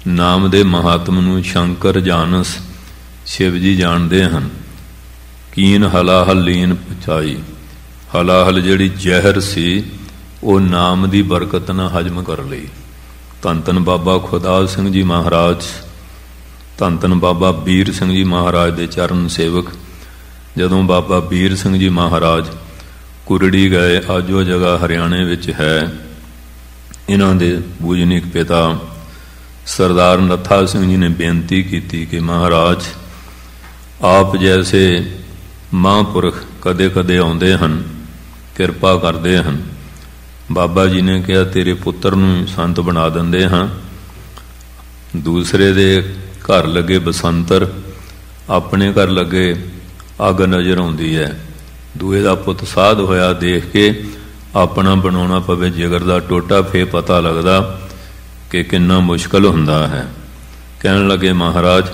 ਨਾਮ ਦੇ ਮਹਾਤਮ ਨੂੰ ਸ਼ੰਕਰ ਜਾਣਸ, ਸ਼ਿਵ ਜੀ ਜਾਣਦੇ ਹਨ। ਕੀਨ ਹਲਾਹਲ ਲੀਨ ਪਚਾਈ, ਹਲਾਹਲ ਜਿਹੜੀ ਜ਼ਹਿਰ ਸੀ ਉਹ ਨਾਮ ਦੀ ਬਰਕਤ ਨਾਲ ਹਜਮ ਕਰ ਲਈ। ਧੰਨ ਧੰਨ ਬਾਬਾ ਖੁਦਾਵੰਦ ਸਿੰਘ ਜੀ ਮਹਾਰਾਜ, ਧੰਨ ਧੰਨ ਬਾਬਾ ਵੀਰ ਸਿੰਘ ਜੀ ਮਹਾਰਾਜ ਦੇ ਚਰਨ ਸੇਵਕ ਜਦੋਂ ਬਾਬਾ ਵੀਰ ਸਿੰਘ ਜੀ ਮਹਾਰਾਜ ਕੁਰੜੀ ਗਏ, ਅੱਜ ਉਹ ਜਗ੍ਹਾ ਹਰਿਆਣੇ ਵਿੱਚ ਹੈ, ਇਹਨਾਂ ਦੇ ਪੂਜਨੀਕ ਪਿਤਾ ਸਰਦਾਰ ਨੱਥਾ ਸਿੰਘ ਜੀ ਨੇ ਬੇਨਤੀ ਕੀਤੀ ਕਿ ਮਹਾਰਾਜ ਆਪ ਜੈਸੇ ਮਹਾਂਪੁਰਖ ਕਦੇ ਕਦੇ ਆਉਂਦੇ ਹਨ, ਕਿਰਪਾ ਕਰਦੇ ਹਨ। ਬਾਬਾ ਜੀ ਨੇ ਕਿਹਾ ਤੇਰੇ ਪੁੱਤਰ ਨੂੰ ਸੰਤ ਬਣਾ ਦਿੰਦੇ ਹਾਂ। ਦੂਸਰੇ ਦੇ ਘਰ ਲੱਗੇ ਬਸੰਤਰ, ਆਪਣੇ ਘਰ ਲੱਗੇ ਅੱਗ ਨਜ਼ਰ ਆਉਂਦੀ ਹੈ। ਦੂਏ ਦਾ ਪੁੱਤ ਸਾਧ ਹੋਇਆ ਦੇਖ ਕੇ ਆਪਣਾ ਬਣਾਉਣਾ ਪਵੇ ਜਿਗਰ ਦਾ ਟੋਟਾ, ਫੇਰ ਪਤਾ ਲੱਗਦਾ ਕਿ ਕਿੰਨਾ ਮੁਸ਼ਕਲ ਹੁੰਦਾ ਹੈ। ਕਹਿਣ ਲੱਗੇ ਮਹਾਰਾਜ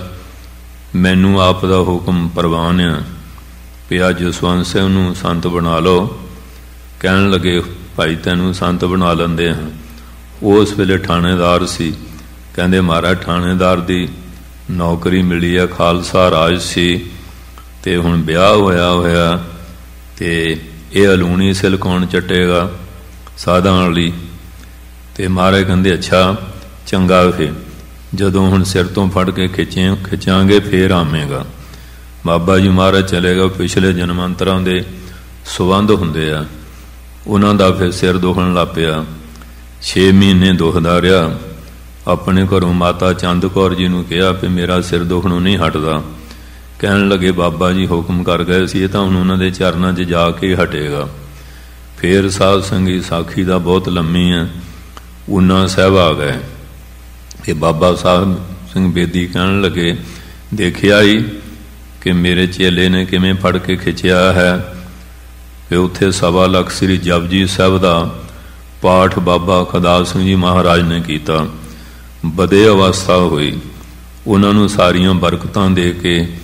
ਮੈਨੂੰ ਆਪ ਦਾ ਹੁਕਮ ਪ੍ਰਵਾਨ ਆ ਵੀ ਅੱਜ ਜਸਵੰਤ ਸਿੰਘ ਨੂੰ ਸੰਤ ਬਣਾ ਲਓ। ਕਹਿਣ ਲੱਗੇ ਭਾਈ ਤੈਨੂੰ ਸੰਤ ਬਣਾ ਲੈਂਦੇ ਹਾਂ। ਉਸ ਵੇਲੇ ਥਾਣੇਦਾਰ ਸੀ, ਕਹਿੰਦੇ ਮਹਾਰਾਜ ਥਾਣੇਦਾਰ ਦੀ ਨੌਕਰੀ ਮਿਲੀ ਆ, ਖਾਲਸਾ ਰਾਜ ਸੀ ਤੇ ਹੁਣ ਵਿਆਹ ਹੋਇਆ ਤੇ ਇਹ ਅਲੂਣੀ ਸਿਲ ਕੌਣ ਚੱਟੇਗਾ ਸਾਧਾਂ ਵਾਲੀ। ਤੇ ਮਹਾਰਾਜ ਕਹਿੰਦੇ ਅੱਛਾ ਚੰਗਾ, ਫਿਰ ਜਦੋਂ ਹੁਣ ਸਿਰ ਤੋਂ ਫੜ ਕੇ ਖਿੱਚਾਂਗੇ ਫੇਰ ਆਵੇਗਾ। ਬਾਬਾ ਜੀ ਮਹਾਰਾਜ ਚਲੇਗਾ, ਪਿਛਲੇ ਜਨਮਾਂਤਰਾਂ ਦੇ ਸੰਬੰਧ ਹੁੰਦੇ ਆ, ਉਹਨਾਂ ਦਾ ਫਿਰ ਸਿਰ ਦੁਖਣ ਲੱਗ ਪਿਆ। 6 ਮਹੀਨੇ ਦੁਖਦਾ ਰਿਹਾ। ਆਪਣੇ ਘਰੋਂ ਮਾਤਾ ਚੰਦ ਕੌਰ ਜੀ ਨੂੰ ਕਿਹਾ ਵੀ ਮੇਰਾ ਸਿਰ ਦੁਖਣੋਂ ਨਹੀਂ ਹਟਦਾ। ਕਹਿਣ ਲੱਗੇ ਬਾਬਾ ਜੀ ਹੁਕਮ ਕਰ ਗਏ ਸੀ, ਇਹ ਤਾਂ ਹੁਣ ਉਹਨਾਂ ਦੇ ਚਰਨਾਂ 'ਚ ਜਾ ਕੇ ਹਟੇਗਾ। ਫੇਰ ਸਾਧ ਸੰਗੀ ਸਾਖੀ ਦਾ ਬਹੁਤ ਲੰਮੀ ਹੈ। ਊਨਾ ਸਾਹਿਬ ਆ ਗਏ ਕਿ ਬਾਬਾ ਸਾਹਿਬ ਸਿੰਘ ਬੇਦੀ ਕਹਿਣ ਲੱਗੇ ਦੇਖਿਆ ਹੀ ਕਿ ਮੇਰੇ ਚੇਲੇ ਨੇ ਕਿਵੇਂ ਫੜ ਕੇ ਖਿੱਚਿਆ ਹੈ। ਕਿ ਉੱਥੇ 1.25 ਲੱਖ ਸ੍ਰੀ ਜਪਜੀ ਸਾਹਿਬ ਦਾ ਪਾਠ ਬਾਬਾ ਖੁਦਾਵੰਦ ਸਿੰਘ ਜੀ ਮਹਾਰਾਜ ਨੇ ਕੀਤਾ। ਬਦੇ ਅਵਸਥਾ ਹੋਈ, ਉਹਨਾਂ ਨੂੰ ਸਾਰੀਆਂ ਬਰਕਤਾਂ ਦੇ ਕੇ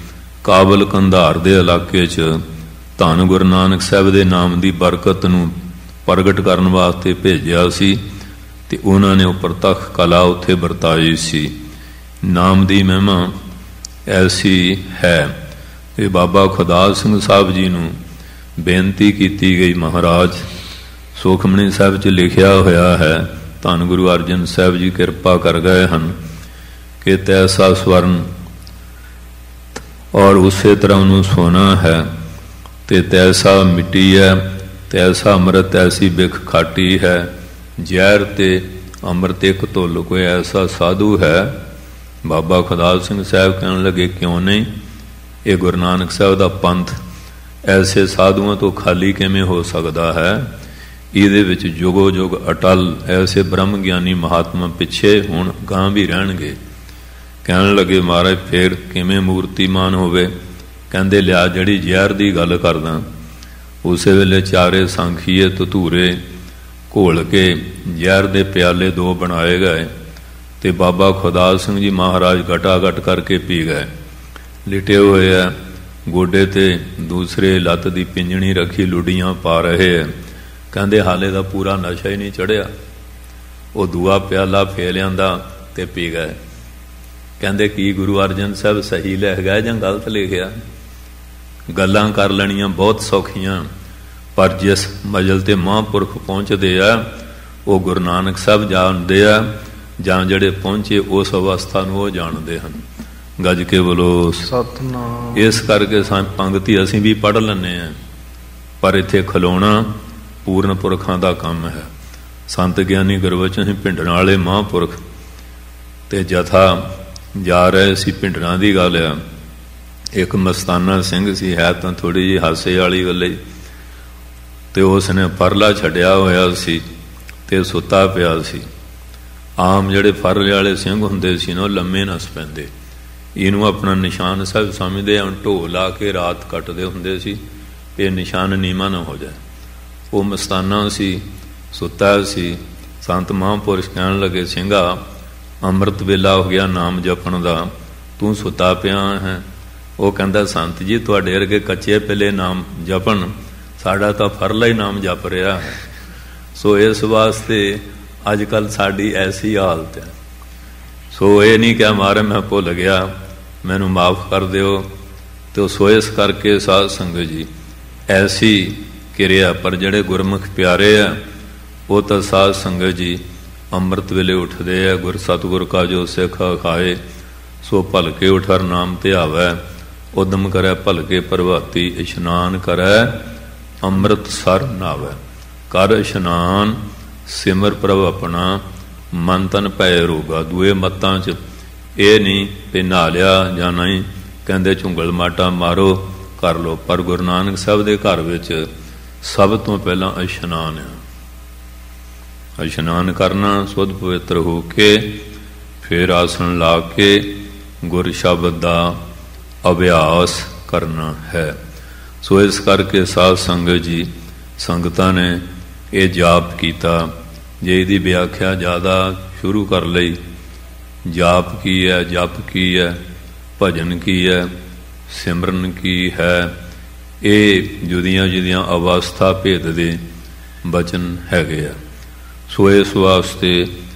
ਕਾਬਲ ਕੰਧਾਰ ਦੇ ਇਲਾਕੇ 'ਚ ਧੰਨ ਗੁਰੂ ਨਾਨਕ ਸਾਹਿਬ ਦੇ ਨਾਮ ਦੀ ਬਰਕਤ ਨੂੰ ਪ੍ਰਗਟ ਕਰਨ ਵਾਸਤੇ ਭੇਜਿਆ ਸੀ ਤੇ ਉਹਨਾਂ ਨੇ ਉਹ ਪ੍ਰਤੱਖ ਕਲਾ ਉੱਥੇ ਵਰਤਾਈ ਸੀ। ਨਾਮ ਦੀ ਮਹਿਮਾ ਐਸੀ ਹੈ ਕਿ ਬਾਬਾ ਖੁਦਾਵੰਦ ਸਿੰਘ ਸਾਹਿਬ ਜੀ ਨੂੰ ਬੇਨਤੀ ਕੀਤੀ ਗਈ, ਮਹਾਰਾਜ ਸੁਖਮਨੀ ਸਾਹਿਬ 'ਚ ਲਿਖਿਆ ਹੋਇਆ ਹੈ, ਧੰਨ ਗੁਰੂ ਅਰਜਨ ਸਾਹਿਬ ਜੀ ਕਿਰਪਾ ਕਰ ਗਏ ਹਨ ਕਿ ਤੈਸਾ ਸਵਰਨ ਔਰ ਉਸੇ ਤਰ੍ਹਾਂ ਉਹਨੂੰ ਸੋਨਾ ਹੈ ਤੇ ਤੈਸਾ ਮਿੱਟੀ ਹੈ, ਤੈਸਾ ਅੰਮ੍ਰਿਤ ਐਸੀ ਬਿਖ ਖਾਟੀ ਹੈ, ਜ਼ਹਿਰ ਤੇ ਅੰਮ੍ਰਿਤ ਇੱਕ ਧੁੱਲ ਕੋਈ ਐਸਾ ਸਾਧੂ ਹੈ। ਬਾਬਾ ਖੁਦਾਵੰਦ ਸਿੰਘ ਸਾਹਿਬ ਕਹਿਣ ਲੱਗੇ ਕਿਉਂ ਨਹੀਂ, ਇਹ ਗੁਰੂ ਨਾਨਕ ਸਾਹਿਬ ਦਾ ਪੰਥ ਐਸੇ ਸਾਧੂਆਂ ਤੋਂ ਖਾਲੀ ਕਿਵੇਂ ਹੋ ਸਕਦਾ ਹੈ। ਇਹਦੇ ਵਿੱਚ ਜੁਗੋ ਜੁਗ ਅਟਲ ਐਸੇ ਬ੍ਰਹਮ ਗਿਆਨੀ ਮਹਾਤਮਾ ਪਿੱਛੇ ਹੁਣ ਗਾਂ ਵੀ ਰਹਿਣਗੇ। ਕਹਿਣ ਲੱਗੇ ਮਹਾਰਾਜ ਫੇਰ ਕਿਵੇਂ ਮੂਰਤੀਮਾਨ ਹੋਵੇ। ਕਹਿੰਦੇ ਲਿਆ ਜਿਹੜੀ ਜ਼ਹਿਰ ਦੀ ਗੱਲ ਕਰਦਾ, ਉਸੇ ਵੇਲੇ ਚਾਰੇ ਸਾਂਖੀਏ ਧਤੂਰੇ ਘੋਲ ਕੇ ਜ਼ਹਿਰ ਦੇ ਪਿਆਲੇ 2 ਬਣਾਏ ਗਏ ਤੇ ਬਾਬਾ ਖੁਦਾਵੰਦ ਸਿੰਘ ਜੀ ਮਹਾਰਾਜ ਘਟਾ-ਘਟ ਕਰਕੇ ਪੀ ਗਏ। ਲਿਟੇ ਹੋਏ ਆ, ਗੋਡੇ ਤੇ ਦੂਸਰੇ ਲੱਤ ਦੀ ਪਿੰਜਣੀ ਰੱਖੀ, ਲੁੱਡੀਆਂ ਪਾ ਰਹੇ ਆ। ਕਹਿੰਦੇ ਹਾਲੇ ਦਾ ਪੂਰਾ ਨਸ਼ਾ ਹੀ ਨਹੀਂ ਚੜਿਆ। ਉਹ ਦੂਆ ਪਿਆਲਾ ਫੇਰ ਲਿਆਂਦਾ ਤੇ ਪੀ ਗਏ। ਕਹਿੰਦੇ ਕੀ ਗੁਰੂ ਅਰਜਨ ਸਾਹਿਬ ਸਹੀ ਲਿਖ ਗਏ ਜਾਂ ਗਲਤ ਲਿਖਿਆ? ਗੱਲਾਂ ਕਰ ਲੈਣੀਆਂ ਬਹੁਤ ਸੌਖੀਆਂ, ਪਰ ਜਿਸ ਮਜਲ ਤੇ ਮਹਾਂਪੁਰਖ ਪਹੁੰਚਦੇ ਆ ਉਹ ਗੁਰੂ ਨਾਨਕ ਸਾਹਿਬ ਜਾਣਦੇ ਆ, ਜਾਂ ਜਿਹੜੇ ਪਹੁੰਚੇ ਉਸ ਅਵਸਥਾ ਨੂੰ ਉਹ ਜਾਣਦੇ ਹਨ। ਗੱਜ ਕੇ ਬੋਲੋ ਸਤਿਨਾਮ। ਇਸ ਕਰਕੇ ਪੰਗਤੀ ਅਸੀਂ ਵੀ ਪੜ੍ਹ ਲੈਂਦੇ ਹਾਂ, ਪਰ ਇੱਥੇ ਖਲੋਣਾ ਪੂਰਨ ਪੁਰਖਾਂ ਦਾ ਕੰਮ ਹੈ। ਸੰਤ ਗਿਆਨੀ ਗੁਰਬਚਨ ਸਿੰਘ ਭਿੰਡਰਾਂ ਵਾਲੇ ਮਹਾਂਪੁਰਖ ਤੇ ਜਥਾ ਜਾ ਰਹੇ ਸੀ। ਭਿੰਡਰਾਂ ਦੀ ਗੱਲ ਆ, ਇੱਕ ਮਸਤਾਨਾ ਸਿੰਘ ਸੀ, ਹੈ ਤਾਂ ਥੋੜ੍ਹੀ ਜਿਹੀ ਹਾਸੇ ਵਾਲੀ ਗੱਲ, ਤੇ ਉਸ ਨੇ ਪਰਲਾ ਛੱਡਿਆ ਹੋਇਆ ਸੀ ਤੇ ਸੁੱਤਾ ਪਿਆ ਸੀ। ਆਮ ਜਿਹੜੇ ਫਰਲੇ ਵਾਲੇ ਸਿੰਘ ਹੁੰਦੇ ਸੀ ਨਾ, ਉਹ ਲੰਮੇ ਨਸ ਪੈਂਦੇ, ਇਹਨੂੰ ਆਪਣਾ ਨਿਸ਼ਾਨ ਸਾਹਿਬ ਸਮਝਦੇ, ਢੋ ਲਾ ਕੇ ਰਾਤ ਕੱਟਦੇ ਹੁੰਦੇ ਸੀ, ਇਹ ਨਿਸ਼ਾਨ ਨੀਵਾਂ ਨਾ ਹੋ ਜਾਏ। ਉਹ ਮਸਤਾਨਾ ਸੀ, ਸੁੱਤਾ ਸੀ। ਸੰਤ ਮਹਾਂਪੁਰਸ਼ ਕਹਿਣ ਲੱਗੇ ਸਿੰਘਾ ਅੰਮ੍ਰਿਤ ਵੇਲਾ ਹੋ ਗਿਆ ਨਾਮ ਜਪਣ ਦਾ, ਤੂੰ ਸੁੱਤਾ ਪਿਆ ਹੈ। ਉਹ ਕਹਿੰਦਾ ਸੰਤ ਜੀ ਤੁਹਾਡੇ ਵਰਗੇ ਕੱਚੇ ਪਹਿਲੇ ਨਾਮ ਜਪਣ, ਸਾਡਾ ਤਾਂ ਫਰਲਾ ਹੀ ਨਾਮ ਜਪ ਰਿਹਾ ਹੈ। ਸੋ ਇਸ ਵਾਸਤੇ ਅੱਜ ਕੱਲ੍ਹ ਸਾਡੀ ਐਸੀ ਹਾਲਤ ਹੈ। ਸੋ ਇਹ ਨਹੀਂ ਕਿ ਮਾਰੇ ਮੈਂ ਭੁੱਲ ਗਿਆ, ਮੈਨੂੰ ਮਾਫ ਕਰ ਦਿਓ। ਤੇ ਸੋ ਇਸ ਕਰਕੇ ਸਾਧ ਸੰਗਤ ਜੀ ਐਸੀ ਕਿਰਿਆ, ਪਰ ਜਿਹੜੇ ਗੁਰਮੁਖ ਪਿਆਰੇ ਆ ਉਹ ਤਾਂ ਸਾਧ ਸੰਗਤ ਜੀ ਅੰਮ੍ਰਿਤ ਵੇਲੇ ਉੱਠਦੇ ਹੈ। ਗੁਰ ਸਤਿਗੁਰ ਕਾ ਜੋ ਸਿੱਖ ਖਾਏ, ਸੋ ਭਲਕੇ ਉਠਰ ਨਾਮ ਧਿਆਵੈ। ਉਦਮ ਕਰੈ ਭਲਕੇ ਪ੍ਰਭਾਤੀ, ਇਸ਼ਨਾਨ ਕਰੈ ਅੰਮ੍ਰਿਤ ਸਰ ਨਾਵੈ। ਕਰ ਇਸ਼ਨਾਨ ਸਿਮਰ ਪ੍ਰਭ ਆਪਣਾ, ਮਨ ਤਨ ਭੈ ਰੋਗਾ। ਦੂਏ ਮੱਤਾਂ 'ਚ ਇਹ ਨਹੀਂ ਵੀ ਨਹਾ ਲਿਆ ਜਾਂ ਨਹੀਂ, ਕਹਿੰਦੇ ਝੁੰਗਲ ਮਾਟਾ ਮਾਰੋ ਕਰ ਲਓ। ਪਰ ਗੁਰੂ ਨਾਨਕ ਸਾਹਿਬ ਦੇ ਘਰ ਵਿੱਚ ਸਭ ਤੋਂ ਪਹਿਲਾਂ ਇਸ਼ਨਾਨ ਆ। ਇਸ਼ਨਾਨ ਕਰਨਾ, ਸੁਧ ਪਵਿੱਤਰ ਹੋ ਕੇ ਫਿਰ ਆਸਣ ਲਾ ਕੇ ਗੁਰ ਸ਼ਬਦ ਦਾ ਅਭਿਆਸ ਕਰਨਾ ਹੈ। ਸੋ ਇਸ ਕਰਕੇ ਸਾਧ ਸੰਗਤ ਜੀ, ਸੰਗਤਾਂ ਨੇ ਇਹ ਜਾਪ ਕੀਤਾ। ਜੇ ਇਹਦੀ ਵਿਆਖਿਆ ਜ਼ਿਆਦਾ ਸ਼ੁਰੂ ਕਰ ਲਈ, ਜਾਪ ਕੀ ਹੈ, ਜਪ ਕੀ ਹੈ, ਭਜਨ ਕੀ ਹੈ, ਸਿਮਰਨ ਕੀ ਹੈ, ਇਹ ਜੁਦੀਆਂ ਜੁਦੀਆਂ ਅਵਸਥਾ ਭੇਦ ਦੇ ਬਚਨ ਹੈਗੇ ਆ। ਸੋ ਇਸ ਵਾਸਤੇ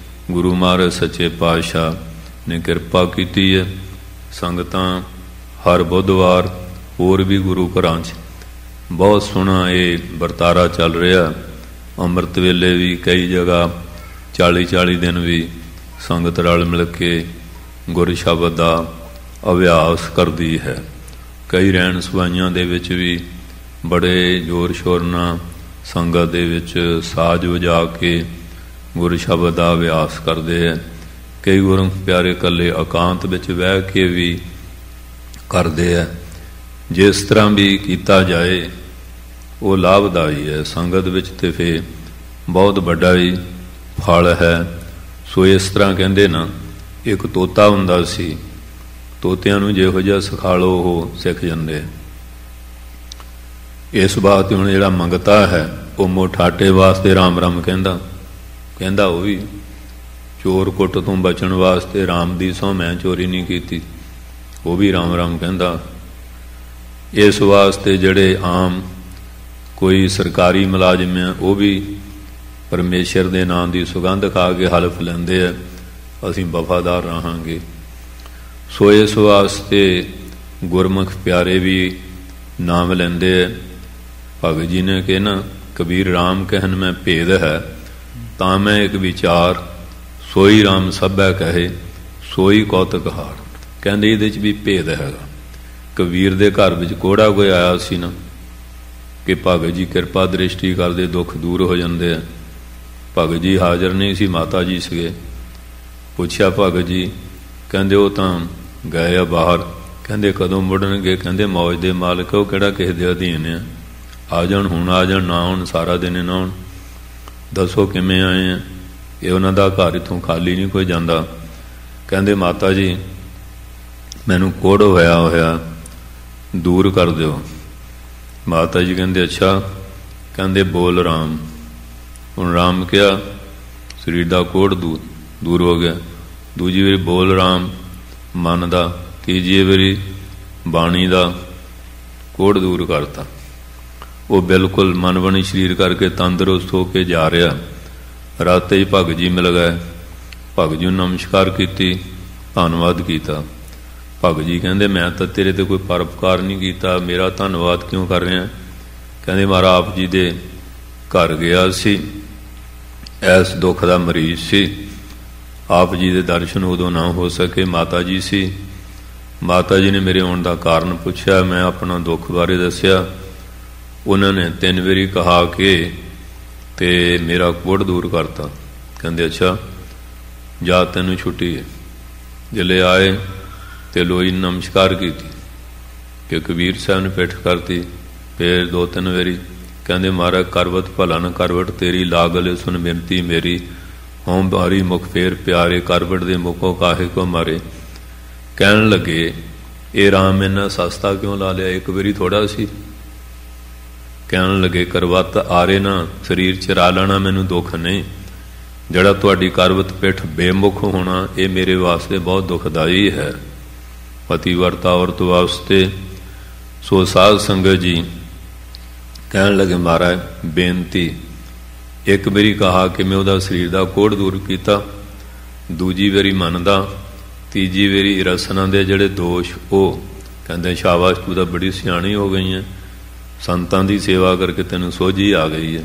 ਗੁਰੂ ਮਹਾਰਾਜ ਸੱਚੇ ਪਾਤਸ਼ਾਹ ਨੇ ਕਿਰਪਾ ਕੀਤੀ ਹੈ। ਸੰਗਤਾਂ ਹਰ ਬੁੱਧਵਾਰ ਹੋਰ ਵੀ ਗੁਰੂ ਘਰਾਂ 'ਚ ਬਹੁਤ ਸੋਹਣਾ ਇਹ ਵਰਤਾਰਾ ਚੱਲ ਰਿਹਾ। ਅੰਮ੍ਰਿਤ ਵੇਲੇ ਵੀ ਕਈ ਜਗ੍ਹਾ 40-40 ਦਿਨ ਵੀ ਸੰਗਤ ਰਲ ਮਿਲ ਕੇ ਗੁਰ ਸ਼ਬਦ ਦਾ ਅਭਿਆਸ ਕਰਦੀ ਹੈ। ਕਈ ਰਹਿਣ ਸਵਾਈਆਂ ਦੇ ਵਿੱਚ ਵੀ ਬੜੇ ਜ਼ੋਰ ਸ਼ੋਰ ਨਾਲ ਸੰਗਤ ਦੇ ਵਿੱਚ ਸਾਜ਼ ਵਜਾ ਕੇ ਗੁਰ ਸ਼ਬਦ ਦਾ ਅਭਿਆਸ ਕਰਦੇ ਹੈ। ਕਈ ਗੁਰੂ ਪਿਆਰੇ ਇਕੱਲੇ ਇਕਾਂਤ ਵਿੱਚ ਬਹਿ ਕੇ ਵੀ ਕਰਦੇ ਹੈ। ਜਿਸ ਤਰ੍ਹਾਂ ਵੀ ਕੀਤਾ ਜਾਏ ਉਹ ਲਾਭਦਾਈ ਹੈ। ਸੰਗਤ ਵਿੱਚ ਤੇ ਫਿਰ ਬਹੁਤ ਵੱਡਾ ਹੀ ਫਲ ਹੈ। ਸੋ ਇਸ ਤਰ੍ਹਾਂ ਕਹਿੰਦੇ ਨਾ, ਇੱਕ ਤੋਤਾ ਹੁੰਦਾ ਸੀ, ਤੋਤਿਆਂ ਨੂੰ ਜਿਹੋ ਜਿਹਾ ਸਿਖਾ ਲਓ ਉਹ ਸਿੱਖ ਜਾਂਦੇ। ਇਸ ਬਾਤ ਹੁਣ ਜਿਹੜਾ ਮੰਗਤਾ ਹੈ ਉਹ ਮੋਠਾਟੇ ਵਾਸਤੇ ਰਾਮ ਰਾਮ ਕਹਿੰਦਾ ਉਹ ਵੀ ਚੋਰ ਕੁੱਟ ਤੋਂ ਬਚਣ ਵਾਸਤੇ ਰਾਮ ਦੀ ਸਹੁੰ ਮੈਂ ਚੋਰੀ ਨਹੀਂ ਕੀਤੀ, ਉਹ ਵੀ ਰਾਮ ਰਾਮ ਕਹਿੰਦਾ। ਇਸ ਵਾਸਤੇ ਜਿਹੜੇ ਆਮ ਕੋਈ ਸਰਕਾਰੀ ਮੁਲਾਜ਼ਮ ਆ ਉਹ ਵੀ ਪਰਮੇਸ਼ਰ ਦੇ ਨਾਮ ਦੀ ਸੁਗੰਧ ਖਾ ਕੇ ਹਲਫ ਲੈਂਦੇ ਆ, ਅਸੀਂ ਵਫਾਦਾਰ ਰਹਾਂਗੇ। ਸੋ ਇਸ ਵਾਸਤੇ ਗੁਰਮੁਖ ਪਿਆਰੇ ਵੀ ਨਾਮ ਲੈਂਦੇ ਆ। ਭਗਤ ਜੀ ਨੇ ਕਿ ਨਾ, ਕਬੀਰ ਰਾਮ ਕਹਿਨ ਮੈਂ ਭੇਦ ਹੈ, ਤਾਂ ਮੈਂ ਇੱਕ ਵਿਚਾਰ ਸੋਈ ਰਾਮ ਸਭੈ ਕਹੇ, ਸੋਈ ਕੌਤਕ ਹਾਰ। ਕਹਿੰਦੇ ਇਹਦੇ 'ਚ ਵੀ ਭੇਦ ਹੈਗਾ। ਕਬੀਰ ਦੇ ਘਰ ਵਿੱਚ ਕੋੜਾ ਕੋਈ ਆਇਆ ਸੀ ਨਾ, ਕਿ ਭਗਤ ਜੀ ਕਿਰਪਾ ਦ੍ਰਿਸ਼ਟੀ ਕਰਦੇ ਦੁੱਖ ਦੂਰ ਹੋ ਜਾਂਦੇ ਆ। ਭਗਤ ਜੀ ਹਾਜ਼ਰ ਨਹੀਂ ਸੀ, ਮਾਤਾ ਜੀ ਸੀਗੇ। ਪੁੱਛਿਆ ਭਗਤ ਜੀ, ਕਹਿੰਦੇ ਉਹ ਤਾਂ ਗਏ ਆ ਬਾਹਰ। ਕਹਿੰਦੇ ਕਦੋਂ ਮੁੜਨਗੇ? ਕਹਿੰਦੇ ਮੌਜ ਦੇ ਮਾਲਕ, ਉਹ ਕਿਹੜਾ ਕਿਸੇ ਦੇ ਅਧੀਨ ਆ ਜਾਣ, ਹੁਣ ਆ ਜਾਣ, ਨਾ ਹੁਣ ਸਾਰਾ ਦਿਨ ਨਾ ਹੁਣ। ਦੱਸੋ ਕਿਵੇਂ ਆਏ ਆ? ਇਹ ਉਹਨਾਂ ਦਾ ਘਰ ਇੱਥੋਂ ਖਾਲੀ ਨਹੀਂ ਕੋਈ ਜਾਂਦਾ। ਕਹਿੰਦੇ ਮਾਤਾ ਜੀ ਮੈਨੂੰ ਕੋੜ ਹੋਇਆ ਦੂਰ ਕਰ ਦਿਓ। ਮਾਤਾ ਜੀ ਕਹਿੰਦੇ ਅੱਛਾ। ਕਹਿੰਦੇ ਬੋਲ ਰਾਮ। ਹੁਣ ਰਾਮ ਕਿਹਾ, ਸਰੀਰ ਦਾ ਕੋੜ ਦੂਰ ਹੋ ਗਿਆ। ਦੂਜੀ ਵਾਰੀ ਬੋਲ ਰਾਮ, ਮਨ ਦਾ। ਤੀਜੀ ਵਾਰੀ ਬਾਣੀ ਦਾ ਕੋੜ ਦੂਰ ਕਰਤਾ। ਉਹ ਬਿਲਕੁਲ ਮਨ ਬਣੀ ਸਰੀਰ ਕਰਕੇ ਤੰਦਰੁਸਤ ਹੋ ਕੇ ਜਾ ਰਿਹਾ। ਰਾਤੇ ਹੀ ਭਗਤ ਜੀ ਮਿਲ ਗਏ। ਭਗਤ ਜੀ ਨੂੰ ਨਮਸਕਾਰ ਕੀਤੀ, ਧੰਨਵਾਦ ਕੀਤਾ। ਭਗਤ ਜੀ ਕਹਿੰਦੇ ਮੈਂ ਤਾਂ ਤੇਰੇ ਤੇ ਕੋਈ ਪਰਉਪਕਾਰ ਨਹੀਂ ਕੀਤਾ, ਮੇਰਾ ਧੰਨਵਾਦ ਕਿਉਂ ਕਰ ਰਿਹਾ? ਕਹਿੰਦੇ ਮਹਾਰਾਜ ਆਪ ਜੀ ਦੇ ਘਰ ਗਿਆ ਸੀ, ਐਸ ਦੁੱਖ ਦਾ ਮਰੀਜ਼ ਸੀ। ਆਪ ਜੀ ਦੇ ਦਰਸ਼ਨ ਉਦੋਂ ਨਾ ਹੋ ਸਕੇ, ਮਾਤਾ ਜੀ ਸੀ। ਮਾਤਾ ਜੀ ਨੇ ਮੇਰੇ ਆਉਣ ਦਾ ਕਾਰਨ ਪੁੱਛਿਆ, ਮੈਂ ਆਪਣਾ ਦੁੱਖ ਬਾਰੇ ਦੱਸਿਆ। ਉਹਨਾਂ ਨੇ 3 ਵਾਰੀ ਕਹਾ ਕੇ ਤੇ ਮੇਰਾ ਕੋੜ ਦੂਰ ਕਰਤਾ। ਕਹਿੰਦੇ ਅੱਛਾ ਜਾ ਤੈਨੂੰ ਛੁੱਟੀ ਹੈ। ਜਿਲੇ ਆਏ ਤੇ ਲੋਈ ਨਮਸਕਾਰ ਕੀਤੀ ਕਿ ਕਬੀਰ ਸਾਹਿਬ ਨੇ ਪਿੱਠ ਕਰਤੀ। ਫਿਰ 2-3 ਵਾਰੀ ਕਹਿੰਦੇ ਮਹਾਰਾਜ ਕਰਵਤ ਭਲਾ ਨਾ ਕਰਵਟ ਤੇਰੀ, ਲਾਗਲੇ ਸੁਣ ਬਿਨਤੀ ਮੇਰੀ, ਹੋਂ ਬਾਰੀ ਮੁਖ ਫੇਰ ਪਿਆਰੇ, ਕਰਵਟ ਦੇ ਮੁਖੋਂ ਕਾਹੇ ਕੋ ਮਾਰੇ। ਕਹਿਣ ਲੱਗੇ ਇਹ ਰਾਮ ਇੰਨਾ ਸਸਤਾ ਕਿਉਂ ਲਾ ਲਿਆ? ਇੱਕ ਵਾਰੀ ਥੋੜਾ ਸੀ। ਕਹਿਣ ਲੱਗੇ ਕਰਵਤ ਆਰੇ ਨਾ ਸਰੀਰ ਚਰਾ ਲੈਣਾ ਮੈਨੂੰ ਦੁੱਖ ਨਹੀਂ, ਜਿਹੜਾ ਤੁਹਾਡੀ ਕਰਵਤ ਪਿੱਠ ਬੇਮੁਖ ਹੋਣਾ ਇਹ ਮੇਰੇ ਵਾਸਤੇ ਬਹੁਤ ਦੁਖਦਾਈ ਹੈ, ਪਤੀਵਰਤਾ ਔਰਤ ਵਾਸਤੇ। ਸੋ ਸਾਧ ਸੰਗਤ ਜੀ ਕਹਿਣ ਲੱਗੇ ਮਹਾਰਾਜ ਬੇਨਤੀ। ਇੱਕ ਵਾਰੀ ਕਹਾ ਕਿ ਮੈਂ ਉਹਦਾ ਸਰੀਰ ਦਾ ਕੋੜ ਦੂਰ ਕੀਤਾ, ਦੂਜੀ ਵਾਰੀ ਮੰਨਦਾ, ਤੀਜੀ ਵਾਰੀ ਰਸਨਾ ਦੇ ਜਿਹੜੇ ਦੋਸ਼ ਉਹ ਕਹਿੰਦੇ ਸ਼ਾਬਾਸ਼ ਤੂੰ ਤਾਂ ਬੜੀ ਸਿਆਣੀ ਹੋ ਗਈ ਹੈ, ਸੰਤਾਂ ਦੀ ਸੇਵਾ ਕਰਕੇ ਤੈਨੂੰ ਸੋਝੀ ਆ ਗਈ ਹੈ।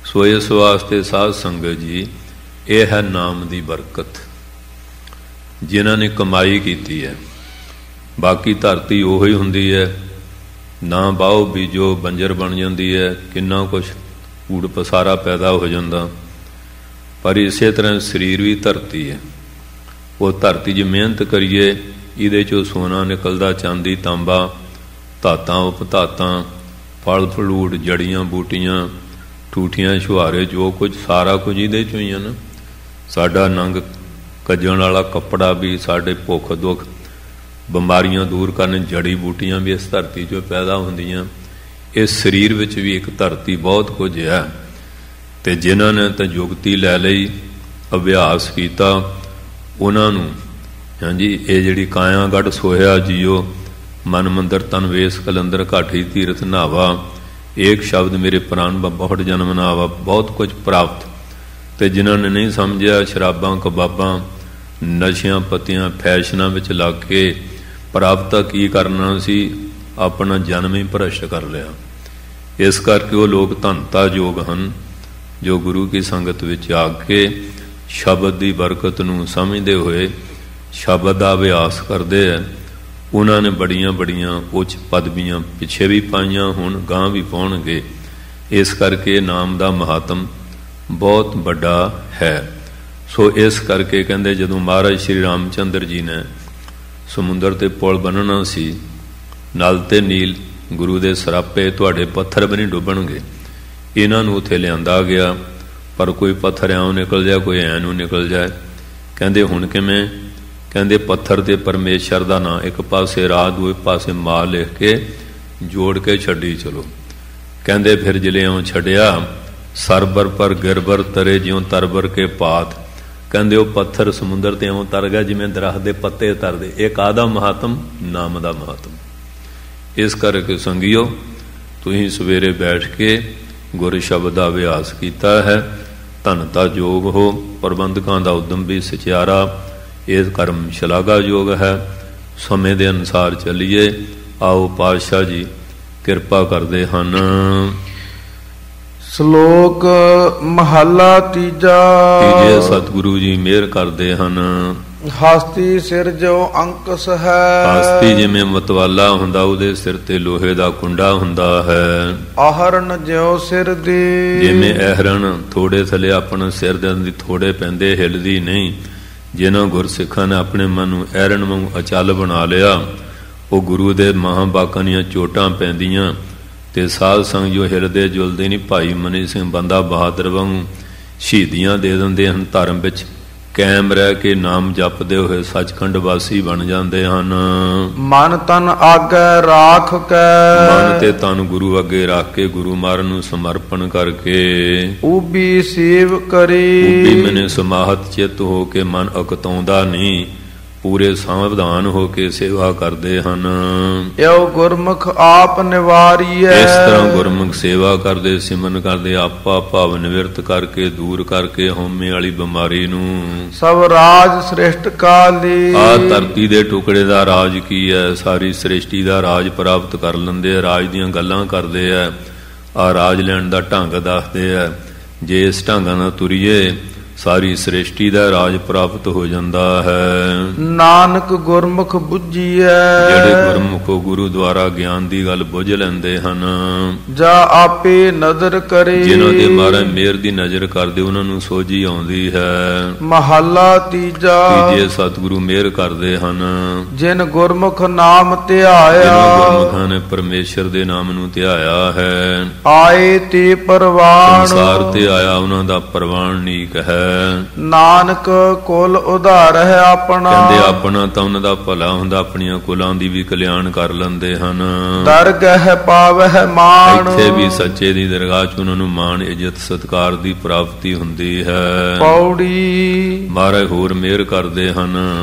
ਸੋ ਇਸ ਵਾਸਤੇ ਸਾਧ ਸੰਗਤ ਜੀ, ਇਹ ਹੈ ਨਾਮ ਦੀ ਬਰਕਤ ਜਿਨ੍ਹਾਂ ਨੇ ਕਮਾਈ ਕੀਤੀ ਹੈ। ਬਾਕੀ ਧਰਤੀ ਉਹੀ ਹੁੰਦੀ ਹੈ, ਨਾ ਬਾਹੋ ਬੀਜੋ ਬੰਜਰ ਬਣ ਜਾਂਦੀ ਹੈ, ਕਿੰਨਾ ਕੁਛ ਊੜ ਪਸਾਰਾ ਪੈਦਾ ਹੋ ਜਾਂਦਾ। ਪਰ ਇਸੇ ਤਰ੍ਹਾਂ ਸਰੀਰ ਵੀ ਧਰਤੀ ਹੈ। ਉਹ ਧਰਤੀ 'ਚ ਮਿਹਨਤ ਕਰੀਏ, ਇਹਦੇ 'ਚੋਂ ਸੋਨਾ ਨਿਕਲਦਾ, ਚਾਂਦੀ ਤਾਂਬਾ, ਧਾਤਾਂ ਉਪ ਧਾਤਾਂ, ਫਲ ਫਲੂਟ, ਜੜੀਆਂ ਬੂਟੀਆਂ, ਠੂਠੀਆਂ ਛੁਹਾਰੇ, ਜੋ ਕੁਝ ਸਾਰਾ ਕੁਝ ਇਹਦੇ 'ਚੋਂ ਹੀ ਹੈ ਨਾ। ਸਾਡਾ ਨੰਗ ਕੱਜਣ ਵਾਲਾ ਕੱਪੜਾ ਵੀ, ਸਾਡੇ ਭੁੱਖ ਦੁੱਖ ਬਿਮਾਰੀਆਂ ਦੂਰ ਕਰਨ ਜੜੀ ਬੂਟੀਆਂ ਵੀ ਇਸ ਧਰਤੀ 'ਚੋਂ ਪੈਦਾ ਹੁੰਦੀਆਂ। ਇਸ ਸਰੀਰ ਵਿੱਚ ਵੀ ਇੱਕ ਧਰਤੀ ਬਹੁਤ ਕੁਝ ਹੈ। ਅਤੇ ਜਿਨ੍ਹਾਂ ਨੇ ਤਾਂ ਜੁਗਤੀ ਲੈ ਲਈ, ਅਭਿਆਸ ਕੀਤਾ, ਉਹਨਾਂ ਨੂੰ ਹਾਂਜੀ ਇਹ ਜਿਹੜੀ ਕਾਇਆ ਗੜ ਸੋਹਿਆ ਜੀਓ, ਮਨ ਮੰਦਰ ਤਨ ਵੇਸ ਕਲੰਦਰ ਘਾਟੀ ਤੀਰਥ ਨਾਵਾ, ਏਕ ਸ਼ਬਦ ਮੇਰੇ ਪ੍ਰਾਨ ਬਹੁਤ ਜਨਮ ਨਾਵਾ, ਬਹੁਤ ਕੁਝ ਪ੍ਰਾਪਤ। ਅਤੇ ਜਿਨ੍ਹਾਂ ਨੇ ਨਹੀਂ ਸਮਝਿਆ, ਸ਼ਰਾਬਾਂ ਕਬਾਬਾਂ ਨਸ਼ਿਆਂ ਪੱਤਿਆਂ ਫੈਸ਼ਨਾਂ ਵਿੱਚ ਲੱਗ ਕੇ ਪ੍ਰਾਪਤ ਕੀ ਕਰਨਾ ਸੀ, ਆਪਣਾ ਜਨਮ ਹੀ ਭ੍ਰਸ਼ਟ ਕਰ ਲਿਆ। ਇਸ ਕਰਕੇ ਉਹ ਲੋਕ ਧੰਤਾ ਯੋਗ ਹਨ ਜੋ ਗੁਰੂ ਕੀ ਸੰਗਤ ਵਿੱਚ ਆ ਕੇ ਸ਼ਬਦ ਦੀ ਬਰਕਤ ਨੂੰ ਸਮਝਦੇ ਹੋਏ ਸ਼ਬਦ ਦਾ ਅਭਿਆਸ ਕਰਦੇ ਹੈ। ਉਹਨਾਂ ਨੇ ਬੜੀਆਂ ਬੜੀਆਂ ਉੱਚ ਪਦਵੀਆਂ ਪਿੱਛੇ ਵੀ ਪਾਈਆਂ, ਹੁਣ ਗਾਂ ਵੀ ਪਾਉਣਗੇ। ਇਸ ਕਰਕੇ ਨਾਮ ਦਾ ਮਹਾਤਮ ਬਹੁਤ ਵੱਡਾ ਹੈ। ਸੋ ਇਸ ਕਰਕੇ ਕਹਿੰਦੇ ਜਦੋਂ ਮਹਾਰਾਜ ਸ਼੍ਰੀ ਰਾਮ ਚੰਦਰ ਜੀ ਨੇ ਸਮੁੰਦਰ 'ਤੇ ਪੁਲ ਬੰਨ੍ਹਣਾ ਸੀ, ਨਲ ਤੇ ਨੀਲ ਗੁਰੂ ਦੇ ਸਰਾਪੇ, ਤੁਹਾਡੇ ਪੱਥਰ ਵੀ ਨਹੀਂ ਡੁੱਬਣਗੇ। ਇਹਨਾਂ ਨੂੰ ਉੱਥੇ ਲਿਆਂਦਾ ਗਿਆ, ਪਰ ਕੋਈ ਪੱਥਰ ਐਂ ਨਿਕਲ ਜਾਏ, ਕੋਈ ਐਂ ਨੂੰ ਨਿਕਲ ਜਾਏ। ਕਹਿੰਦੇ ਹੁਣ ਕਿਵੇਂ? ਕਹਿੰਦੇ ਪੱਥਰ 'ਤੇ ਪਰਮੇਸ਼ਰ ਦਾ ਨਾਂ ਇੱਕ ਪਾਸੇ ਰਾਹ, ਦੂਏ ਪਾਸੇ ਮਾਂ ਲਿਖ ਕੇ ਜੋੜ ਕੇ ਛੱਡੀ ਚਲੋ। ਕਹਿੰਦੇ ਫਿਰ ਜਿਲਿਓਂ ਛੱਡਿਆ, ਸਰਬਰ ਪਰ ਗਿਰਬਰ ਤਰੇ ਜਿਉਂ ਤਰਬਰ ਕੇ ਪਾਤ। ਕਹਿੰਦੇ ਉਹ ਪੱਥਰ ਸਮੁੰਦਰ 'ਤੇ ਇਉਂ ਤਰ ਗਿਆ ਜਿਵੇਂ ਦਰਖਤ ਦੇ ਪੱਤੇ ਤਰਦੇ। ਇਹ ਕਾਹਦਾ ਮਹਾਤਮ? ਨਾਮ ਦਾ ਮਹਾਤਮ। ਇਸ ਕਰਕੇ ਸੰਗੀਓ, ਤੁਸੀਂ ਸਵੇਰੇ ਬੈਠ ਕੇ ਗੁਰ ਸ਼ਬਦ ਦਾ ਅਭਿਆਸ ਕੀਤਾ ਹੈ, ਧਨਤਾ ਯੋਗ ਹੋ। ਪ੍ਰਬੰਧਕਾਂ ਦਾ ਉਦਮ ਵੀ ਸਚਿਆਰਾ, ਇਹ ਕਰਮ ਸ਼ਲਾਘਾਯੋਗ ਹੈ। ਸਮੇਂ ਦੇ ਅਨੁਸਾਰ ਚੱਲੀਏ। ਆਓ ਪਾਤਸ਼ਾਹ ਜੀ ਕਿਰਪਾ ਕਰਦੇ ਹਨ। ਸ਼ਲੋਕ ਮਹੱਲਾ ਤੀਜਾ। ਤੀਜੇ ਸਤਿਗੁਰੂ ਜੀ ਮਿਹਰ ਕਰਦੇ ਹਨ। ਹਸਤੀ ਸਿਰ ਜੋ ਅੰਕਸ ਹੈ। ਹਸਤੀ ਜਿਵੇਂ ਮਤਵਾਲਾ ਹੁੰਦਾ, ਉਹਦੇ ਸਿਰ ਤੇ ਲੋਹੇ ਦਾ ਕੁੰਡਾ ਹੁੰਦਾ ਹੈ। ਆਹਰਨ ਜਿਉ ਸਿਰ ਦੀ। ਜਿਵੇਂ ਅਹਰਨ ਥੋੜੇ ਥੱਲੇ ਆਪਣਾ ਸਿਰ ਦੇ ਅੰਦਰ ਥੋੜੇ ਪੈਂਦੇ, ਹਿੱਲਦੀ ਨਹੀਂ। ਜਿਨ੍ਹਾਂ ਗੁਰਸਿੱਖਾਂ ਨੇ ਆਪਣੇ ਮਨ ਨੂੰ ਅਹਰਨ ਵਾਂਗੂ ਅਚਲ ਬਣਾ ਲਿਆ, ਉਹ ਗੁਰੂ ਦੇ ਮਹਾਂਬਾਕਾਂ ਦੀਆਂ ਚੋਟਾਂ ਪੈਂਦੀਆਂ ਤੇ ਸਾਧ ਸੰਗ ਜੋ ਹਿਲਦੇ ਜੁਲਦੇ ਨਹੀਂ। ਭਾਈ ਮਨੀ ਸਿੰਘ ਬੰਦਾ ਬਹਾਦਰ ਵਾਂਗੂ ਸ਼ਹੀਦੀਆਂ ਦੇ ਦਿੰਦੇ ਹਨ। ਧਰਮ ਵਿੱਚ ਕਾਇਮ ਰਹਿ ਕੇ ਨਾਮ ਜਪਦੇ ਹੋਏ ਸੱਚਖੰਡ ਵਾਸੀ ਬਣ ਜਾਂਦੇ ਹਨ। ਮਨ ਤਨ ਆਗੈ ਰਾਖ ਕੈ। ਮਨ ਤੇ ਤਨ ਗੁਰੂ ਅੱਗੇ ਰੱਖ ਕੇ, ਗੁਰੂ ਮਾਰਨ ਨੂੰ ਸਮਰਪਣ ਕਰਕੇ। ਉਬੀ ਸੇਵ ਕਰੀ। ਉਬੀ ਮੈਨੇ ਸਮਾਹਤ ਚਿੱਤ ਹੋ ਕੇ, ਮਨ ਅਕਤਾਉਂਦਾ ਨਹੀਂ, ਪੂਰੇ ਸਾਵਧਾਨ ਹੋ ਕੇ ਸੇਵਾ ਕਰਦੇ ਹਨ। ਇਹੋ ਗੁਰਮੁਖ ਆਪ ਨਿਵਾਰੀਐ। ਇਸ ਤਰ੍ਹਾਂ ਗੁਰਮੁਖ ਸੇਵਾ ਕਰਦੇ, ਸਿਮਰਨ ਕਰਦੇ, ਆਪਾ ਭਾਵ ਨਿਵਰਤ ਕਰਕੇ, ਦੂਰ ਕਰਕੇ ਹਉਮੈ ਵਾਲੀ ਬਿਮਾਰੀ ਨੂੰ। ਸਭ ਰਾਜ ਸ੍ਰਿਸ਼ਟ ਕਾਲੀ। ਆ ਧਰਤੀ ਦੇ ਟੁਕੜੇ ਦਾ ਰਾਜ ਕੀ ਹੈ? ਸਾਰੀ ਸ੍ਰਿਸ਼ਟੀ ਦਾ ਰਾਜ ਪ੍ਰਾਪਤ ਕਰ ਲੈਂਦੇ ਆ। ਰਾਜ ਦੀਆਂ ਗੱਲਾਂ ਕਰਦੇ ਆ, ਆ ਰਾਜ ਲੈਣ ਦਾ ਢੰਗ ਦੱਸਦੇ ਆ। ਜੇ ਇਸ ਢੰਗਾਂ ਨਾਲ ਤੁਰੀਏ, ਸਾਰੀ ਸ੍ਰਿਸ਼ਟੀ ਦਾ ਰਾਜ ਪ੍ਰਾਪਤ ਹੋ ਜਾਂਦਾ ਹੈ। ਨਾਨਕ ਗੁਰਮੁਖ ਬੁੱਝੀਐ। ਜਿਹੜੇ ਗੁਰਮੁਖ ਗੁਰੂ ਦੁਆਰਾ ਗਿਆਨ ਦੀ ਗੱਲ ਬੁੱਝ ਲੈਂਦੇ ਹਨ। ਜਾ ਆਪੇ ਨਜ਼ਰ ਕਰੇ। ਜਿਨ੍ਹਾਂ ਦੇ ਮਹਾਰਾਜ ਮਿਹਰ ਦੀ ਨਜ਼ਰ ਕਰਦੇ, ਉਹਨਾਂ ਨੂੰ ਸੋਝੀ ਆਉਂਦੀ ਹੈ। ਮਹੱਲਾ ਤੀਜਾ। ਤੀਜੇ ਸਤਿਗੁਰੂ ਮਿਹਰ ਕਰਦੇ ਹਨ। ਜਿਨ ਗੁਰਮੁਖ ਨਾਮ ਧਿਆਇਆ। ਜਿਨ੍ਹਾਂ ਗੁਰਮੁਖਾਂ ਨੇ ਪਰਮੇਸ਼ਰ ਦੇ ਨਾਮ ਨੂੰ ਧਿਆਇਆ ਹੈ। ਆਏ ਤੇ ਪਰਵਾਣ। ਸੰਸਾਰ ਤੇ ਆਇਆ, ਉਹਨਾਂ ਦਾ ਪਰਵਾਣ ਨੀਕ ਹੈ। ਨਾਨਕ ਕੁਲ ਉਧਾਰ ਹੈ ਆਪਣਾ। ਕਹਿੰਦੇ ਆਪਣਾ ਤਾਂ ਉਹਨਾਂ ਦਾ ਭਲਾ ਹੁੰਦਾ, ਆਪਣੀਆਂ ਕੁਲਾਂ ਦੀ ਵੀ ਕਲਿਆਣ ਕਰ ਲੈਂਦੇ ਹਨ। ਦਰਗਹਿ ਪਾਵਹਿ ਮਾਣ। ਇੱਥੇ ਵੀ ਸੱਚੇ ਦੀ ਦਰਗਾਹ 'ਚ ਉਹਨਾਂ ਨੂੰ ਮਾਣ ਇੱਜ਼ਤ ਸਤਿਕਾਰ ਦੀ ਪ੍ਰਾਪਤੀ ਹੁੰਦੀ ਹੈ। ਪੌੜੀ। ਮਹਾਰਾਜ ਹੋਰ ਮਿਹਰ ਕਰਦੇ ਹਨ।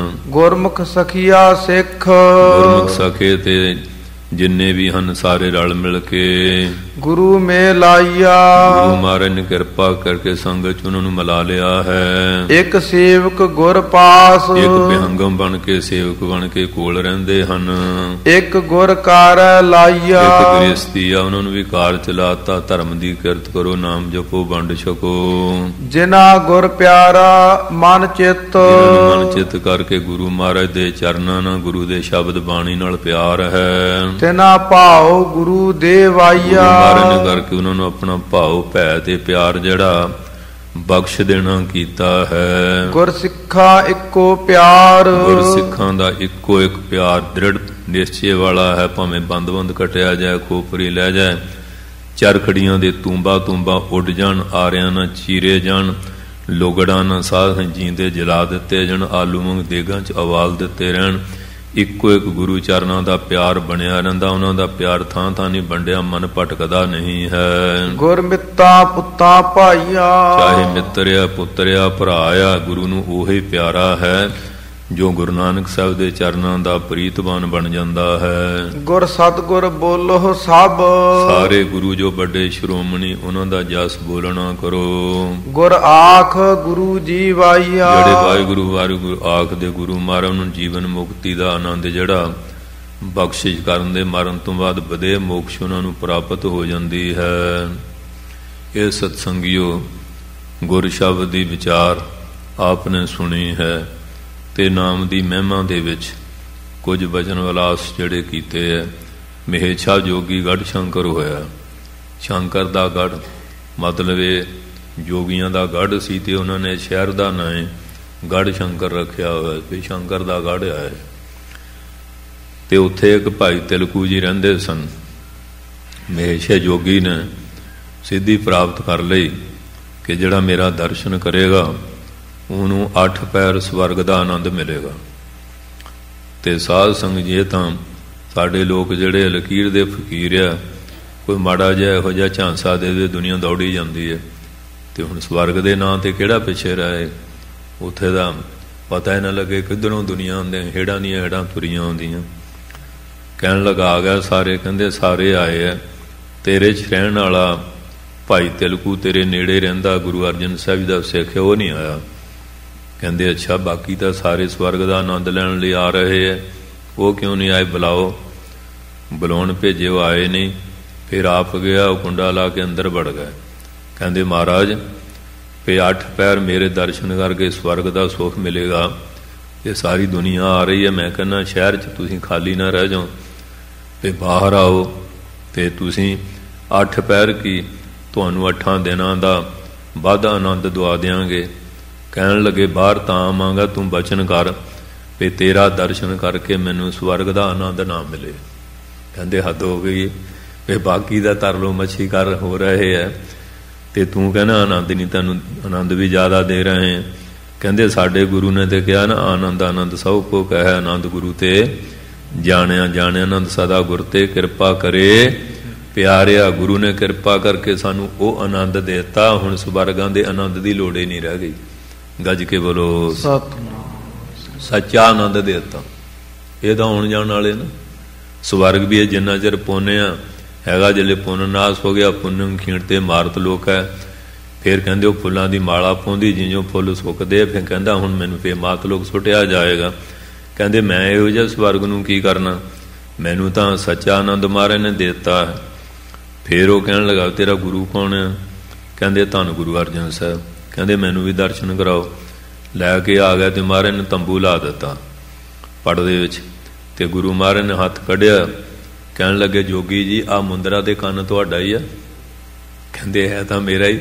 ਗੁਰਮੁਖ ਸਖੀਆ ਸਿੱਖ। ਗੁਰਮੁਖ ਸਖੇ ਤੇ जिन्ने भी हन सारे रल मिल के गुरु में लाइया। गुरु महाराज ने कृपा करके संगत च उन्होंने मिला लिया है। एक सेवक गुर पास, एक बिहंगम बन के सेवक बन के कोल रहंदे हन। एक गुर कार लाइया। एक गृहस्थी आ, उन्होंने भी कार चलाता, धर्म दी किरत करो, नाम जपो, वंड छको। जिना गुर प्यारा मन चित, मन चित करके गुरु महाराज दे चरना ना, गुरु दे शब्द बाणी नाल प्यार है। तिना भाव गुरु देवाइया। महाराज ने करके उन्होंने अपना भाव भै ते प्यार जड़ा बख्श देना कीता है। गुर सिखा इको प्यार, गुर सिखां दा इको एक प्यार दृढ़ निश्चय वाला है। भावें बंद बंद कटिया जाए, खोपरी लै जाए, चरखड़ियां दे तूंबा तूंबा उड़ जान, आरियां ना चीरे जान, लोगड़ा ना साध जींदे जला दिते जान, आलू मूंग देगां च अवाल दिते रहन, इको एक गुरु चरना दा प्यार बनया रहिंदा। उन्हां दा प्यार थां थां नहीं वंडिया, मन भटकदा नहीं है। गुर मित्ता पुत्ता भाईया, चाहे मित्र आ, पुत्र आ, भरा आ, गुरु नूं ओही प्यारा है जो गुरु नानक साहब दे चरनां दा प्रीतवान बन जांदा है। गुर सतगुर बोलो सब, सारे गुरु जो बड़े श्रोमणी उन्हां दा जस बोलना करो। गुर आख गुरु जी वाइया, ਜਿਹੜੇ ਵਾਹਿਗੁਰੂ ਵਾਹਿਗੁਰੂ ਆਖਦੇ ਗੁਰੂ ਮਹਾਰਾਜ ਨੂੰ ਜੀਵਨ ਮੁਕਤੀ ਦਾ ਆਨੰਦ ਜਿਹੜਾ ਬਖਸ਼ਿਸ਼ ਕਰਨ ਦੇ ਮਰਨ ਤੋਂ ਬਾਅਦ ਵਧੇ ਮੋਕਸ਼ ਉਹਨਾਂ ਨੂੰ ਪ੍ਰਾਪਤ ਹੋ ਜਾਂਦੀ ਹੈ। ਇਹ ਸਤਸੰਗਿਓ ਗੁਰ ਸ਼ਬਦ ਦੀ ਵਿਚਾਰ ਆਪਨੇ ਸੁਣੀ ਹੈ ਤੇ ਨਾਮ ਦੀ ਮਹਿਮਾ ਦੇ ਵਿੱਚ ਕੁਝ ਵਚਨ ਵਿਲਾਸ ਜਿਹੜੇ ਕੀਤੇ ਹੈ। ਮਹੇਸ਼ਾ ਜੋਗੀ ਗੜ੍ਹ ਸ਼ੰਕਰ ਹੋਇਆ। ਸ਼ੰਕਰ ਦਾ ਗੜ੍ਹ ਮਤਲਬ ਇਹ ਜੋਗੀਆਂ ਦਾ ਗੜ੍ਹ ਸੀ ਤੇ ਉਹਨਾਂ ਨੇ ਸ਼ਹਿਰ ਦਾ ਨਾਂ ਗੜ੍ਹ ਸ਼ੰਕਰ ਰੱਖਿਆ ਹੋਇਆ ਵੀ ਸ਼ੰਕਰ ਦਾ ਗੜ੍ਹ ਹੈ। ਤੇ ਉੱਥੇ ਇੱਕ ਭਾਈ ਤਿਲਕੂ ਜੀ ਰਹਿੰਦੇ ਸਨ। ਮਹੇਸ਼ਾ ਜੋਗੀ ਨੇ ਸਿੱਧੀ ਪ੍ਰਾਪਤ ਕਰ ਲਈ ਕਿ ਜਿਹੜਾ ਮੇਰਾ ਦਰਸ਼ਨ ਕਰੇਗਾ ਉਹਨੂੰ 8 ਪੈਰ ਸਵਰਗ ਦਾ ਆਨੰਦ ਮਿਲੇਗਾ। ਤੇ ਸਾਧ ਸੰਗਤ ਜੀ ਤਾਂ ਸਾਡੇ ਲੋਕ ਜਿਹੜੇ ਲਕੀਰ ਦੇ ਫਕੀਰ ਆ, ਕੋਈ ਮਾੜਾ ਜਿਹਾ ਇਹੋ ਜਿਹਾ ਝਾਂਸਾ ਦੇ ਦੇ ਦੁਨੀਆ ਦੌੜੀ ਜਾਂਦੀ ਹੈ। ਤੇ ਹੁਣ ਸਵਰਗ ਦੇ ਨਾਂ ਤੇ ਕਿਹੜਾ ਪਿੱਛੇ ਰਹੇ, ਉੱਥੇ ਦਾ ਪਤਾ ਹੀ ਨਾ ਲੱਗੇ ਕਿੱਧਰੋਂ ਦੁਨੀਆ ਆਉਂਦੇ, ਹੇੜਾਂ ਦੀਆਂ ਹੇੜਾਂ ਤੁਰੀਆਂ ਆਉਂਦੀਆਂ। ਕਹਿਣ ਲੱਗਾ ਆ ਗਿਆ ਸਾਰੇ, ਕਹਿੰਦੇ ਸਾਰੇ ਆਏ ਆ, ਤੇਰੇ 'ਚ ਰਹਿਣ ਵਾਲਾ ਭਾਈ ਤਿਲਕੂ ਤੇਰੇ ਨੇੜੇ ਰਹਿੰਦਾ ਗੁਰੂ ਅਰਜਨ ਸਾਹਿਬ ਦਾ ਸਿੱਖ, ਉਹ ਨਹੀਂ ਆਇਆ। ਕਹਿੰਦੇ ਅੱਛਾ, ਬਾਕੀ ਤਾਂ ਸਾਰੇ ਸਵਰਗ ਦਾ ਆਨੰਦ ਲੈਣ ਲਈ ਆ ਰਹੇ ਹੈ, ਉਹ ਕਿਉਂ ਨਹੀਂ ਆਏ? ਬੁਲਾਓ। ਬੁਲਾਉਣ ਭੇਜੇ, ਉਹ ਆਏ ਨਹੀਂ। ਫਿਰ ਆਪ ਗਿਆ, ਉਹ ਕੁੰਡਾ ਲਾ ਕੇ ਅੰਦਰ ਵੜ ਗਏ। ਕਹਿੰਦੇ ਮਹਾਰਾਜ ਵੀ 8 ਪੈਰ ਮੇਰੇ ਦਰਸ਼ਨ ਕਰਕੇ ਸਵਰਗ ਦਾ ਸੁੱਖ ਮਿਲੇਗਾ। ਇਹ ਸਾਰੀ ਦੁਨੀਆ ਆ ਰਹੀ ਹੈ, ਮੈਂ ਕਹਿੰਦਾ ਸ਼ਹਿਰ 'ਚ ਤੁਸੀਂ ਖਾਲੀ ਨਾ ਰਹਿ ਜਾਓ, ਵੀ ਬਾਹਰ ਆਓ ਅਤੇ ਤੁਸੀਂ 8 ਪੈਰ ਕੀ ਤੁਹਾਨੂੰ 8 ਦਿਨਾਂ ਦਾ ਵੱਧ ਆਨੰਦ ਦਵਾ ਦਿਆਂਗੇ। ਕਹਿਣ ਲੱਗੇ ਬਾਹਰ ਤਾਂ ਆਵਾਂਗਾ, ਤੂੰ ਬਚਨ ਕਰ ਵੀ ਤੇਰਾ ਦਰਸ਼ਨ ਕਰਕੇ ਮੈਨੂੰ ਸਵਰਗ ਦਾ ਆਨੰਦ ਨਾ ਮਿਲੇ। ਕਹਿੰਦੇ ਹੱਦ ਹੋ ਗਈ, ਵੀ ਬਾਕੀ ਦਾ ਤਰਲੋ ਮੱਛੀ ਕਰ ਹੋ ਰਹੇ ਹੈ ਤੇ ਤੂੰ ਕਹਿੰਦਾ ਆਨੰਦ ਨਹੀਂ, ਤੈਨੂੰ ਆਨੰਦ ਵੀ ਜ਼ਿਆਦਾ ਦੇ ਰਹੇ। ਕਹਿੰਦੇ ਸਾਡੇ ਗੁਰੂ ਨੇ ਤੇ ਕਿਹਾ ਨਾ, ਆਨੰਦ ਆਨੰਦ ਸਭ ਕੋ ਕਹਿ, ਆਨੰਦ ਗੁਰੂ ਤੇ ਜਾਣਿਆ ਜਾਣਿਆ, ਆਨੰਦ ਸਦਾ ਗੁਰ ਤੇ ਕਿਰਪਾ ਕਰੇ ਪਿਆਰਿਆ। ਗੁਰੂ ਨੇ ਕਿਰਪਾ ਕਰਕੇ ਸਾਨੂੰ ਉਹ ਆਨੰਦ ਦੇ ਦਿੱਤਾ। ਹੁਣ ਸਵਰਗਾਂ ਦੇ ਆਨੰਦ ਦੀ ਲੋੜ ਹੀ ਨਹੀਂ ਰਹਿ ਗਈ। ਗੱਜ ਕੇ ਬੋਲੋ ਸੱਚਾ ਆਨੰਦ ਦੇ ਦਿੱਤਾ। ਇਹ ਤਾਂ ਆਉਣ ਜਾਣ ਵਾਲੇ ਨਾ, ਸਵਰਗ ਵੀ ਇਹ ਜਿੰਨਾ ਚਿਰ ਪੁੰਨਿਆ ਹੈਗਾ, ਜਿਹੜੇ ਪੁੰਨ ਨਾਸ ਹੋ ਗਿਆ, ਪੁੰਨ ਖੀਣ ਤੇ ਮਾਰਤ ਲੋਕ ਹੈ। ਫਿਰ ਕਹਿੰਦੇ ਉਹ ਫੁੱਲਾਂ ਦੀ ਮਾਲਾ ਪਾਉਂਦੀ, ਜਿਉਂ ਫੁੱਲ ਸੁੱਕਦੇ, ਫਿਰ ਕਹਿੰਦਾ ਹੁਣ ਮੈਨੂੰ ਫਿਰ ਮਾਤ ਲੋਕ ਸੁੱਟਿਆ ਜਾਏਗਾ। ਕਹਿੰਦੇ ਮੈਂ ਇਹੋ ਜਿਹਾ ਸਵਰਗ ਨੂੰ ਕੀ ਕਰਨਾ, ਮੈਨੂੰ ਤਾਂ ਸੱਚਾ ਆਨੰਦ ਮਹਾਰਾਜ ਨੇ ਦੇ ਦਿੱਤਾ ਹੈ। ਫਿਰ ਉਹ ਕਹਿਣ ਲੱਗਾ ਤੇਰਾ ਗੁਰੂ ਕੌਣ ਹੈ? ਕਹਿੰਦੇ ਧੰਨ ਗੁਰੂ ਅਰਜਨ ਸਾਹਿਬ। ਕਹਿੰਦੇ ਮੈਨੂੰ ਵੀ ਦਰਸ਼ਨ ਕਰਾਓ। ਲੈ ਕੇ ਆ ਗਿਆ ਤੇ ਮਹਾਰਾਜ ਨੇ ਤੰਬੂ ਲਾ ਦਿੱਤਾ ਪੜ ਦੇ ਵਿੱਚ, ਤੇ ਗੁਰੂ ਮਹਾਰਾਜ ਨੇ ਹੱਥ ਕੱਢਿਆ। ਕਹਿਣ ਲੱਗੇ ਜੋਗੀ ਜੀ ਆਹ ਮੁੰਦਰਾ ਦੇ ਕੰਨ ਤੁਹਾਡਾ ਹੀ ਆ? ਕਹਿੰਦੇ ਹੈ ਤਾਂ ਮੇਰਾ ਹੀ,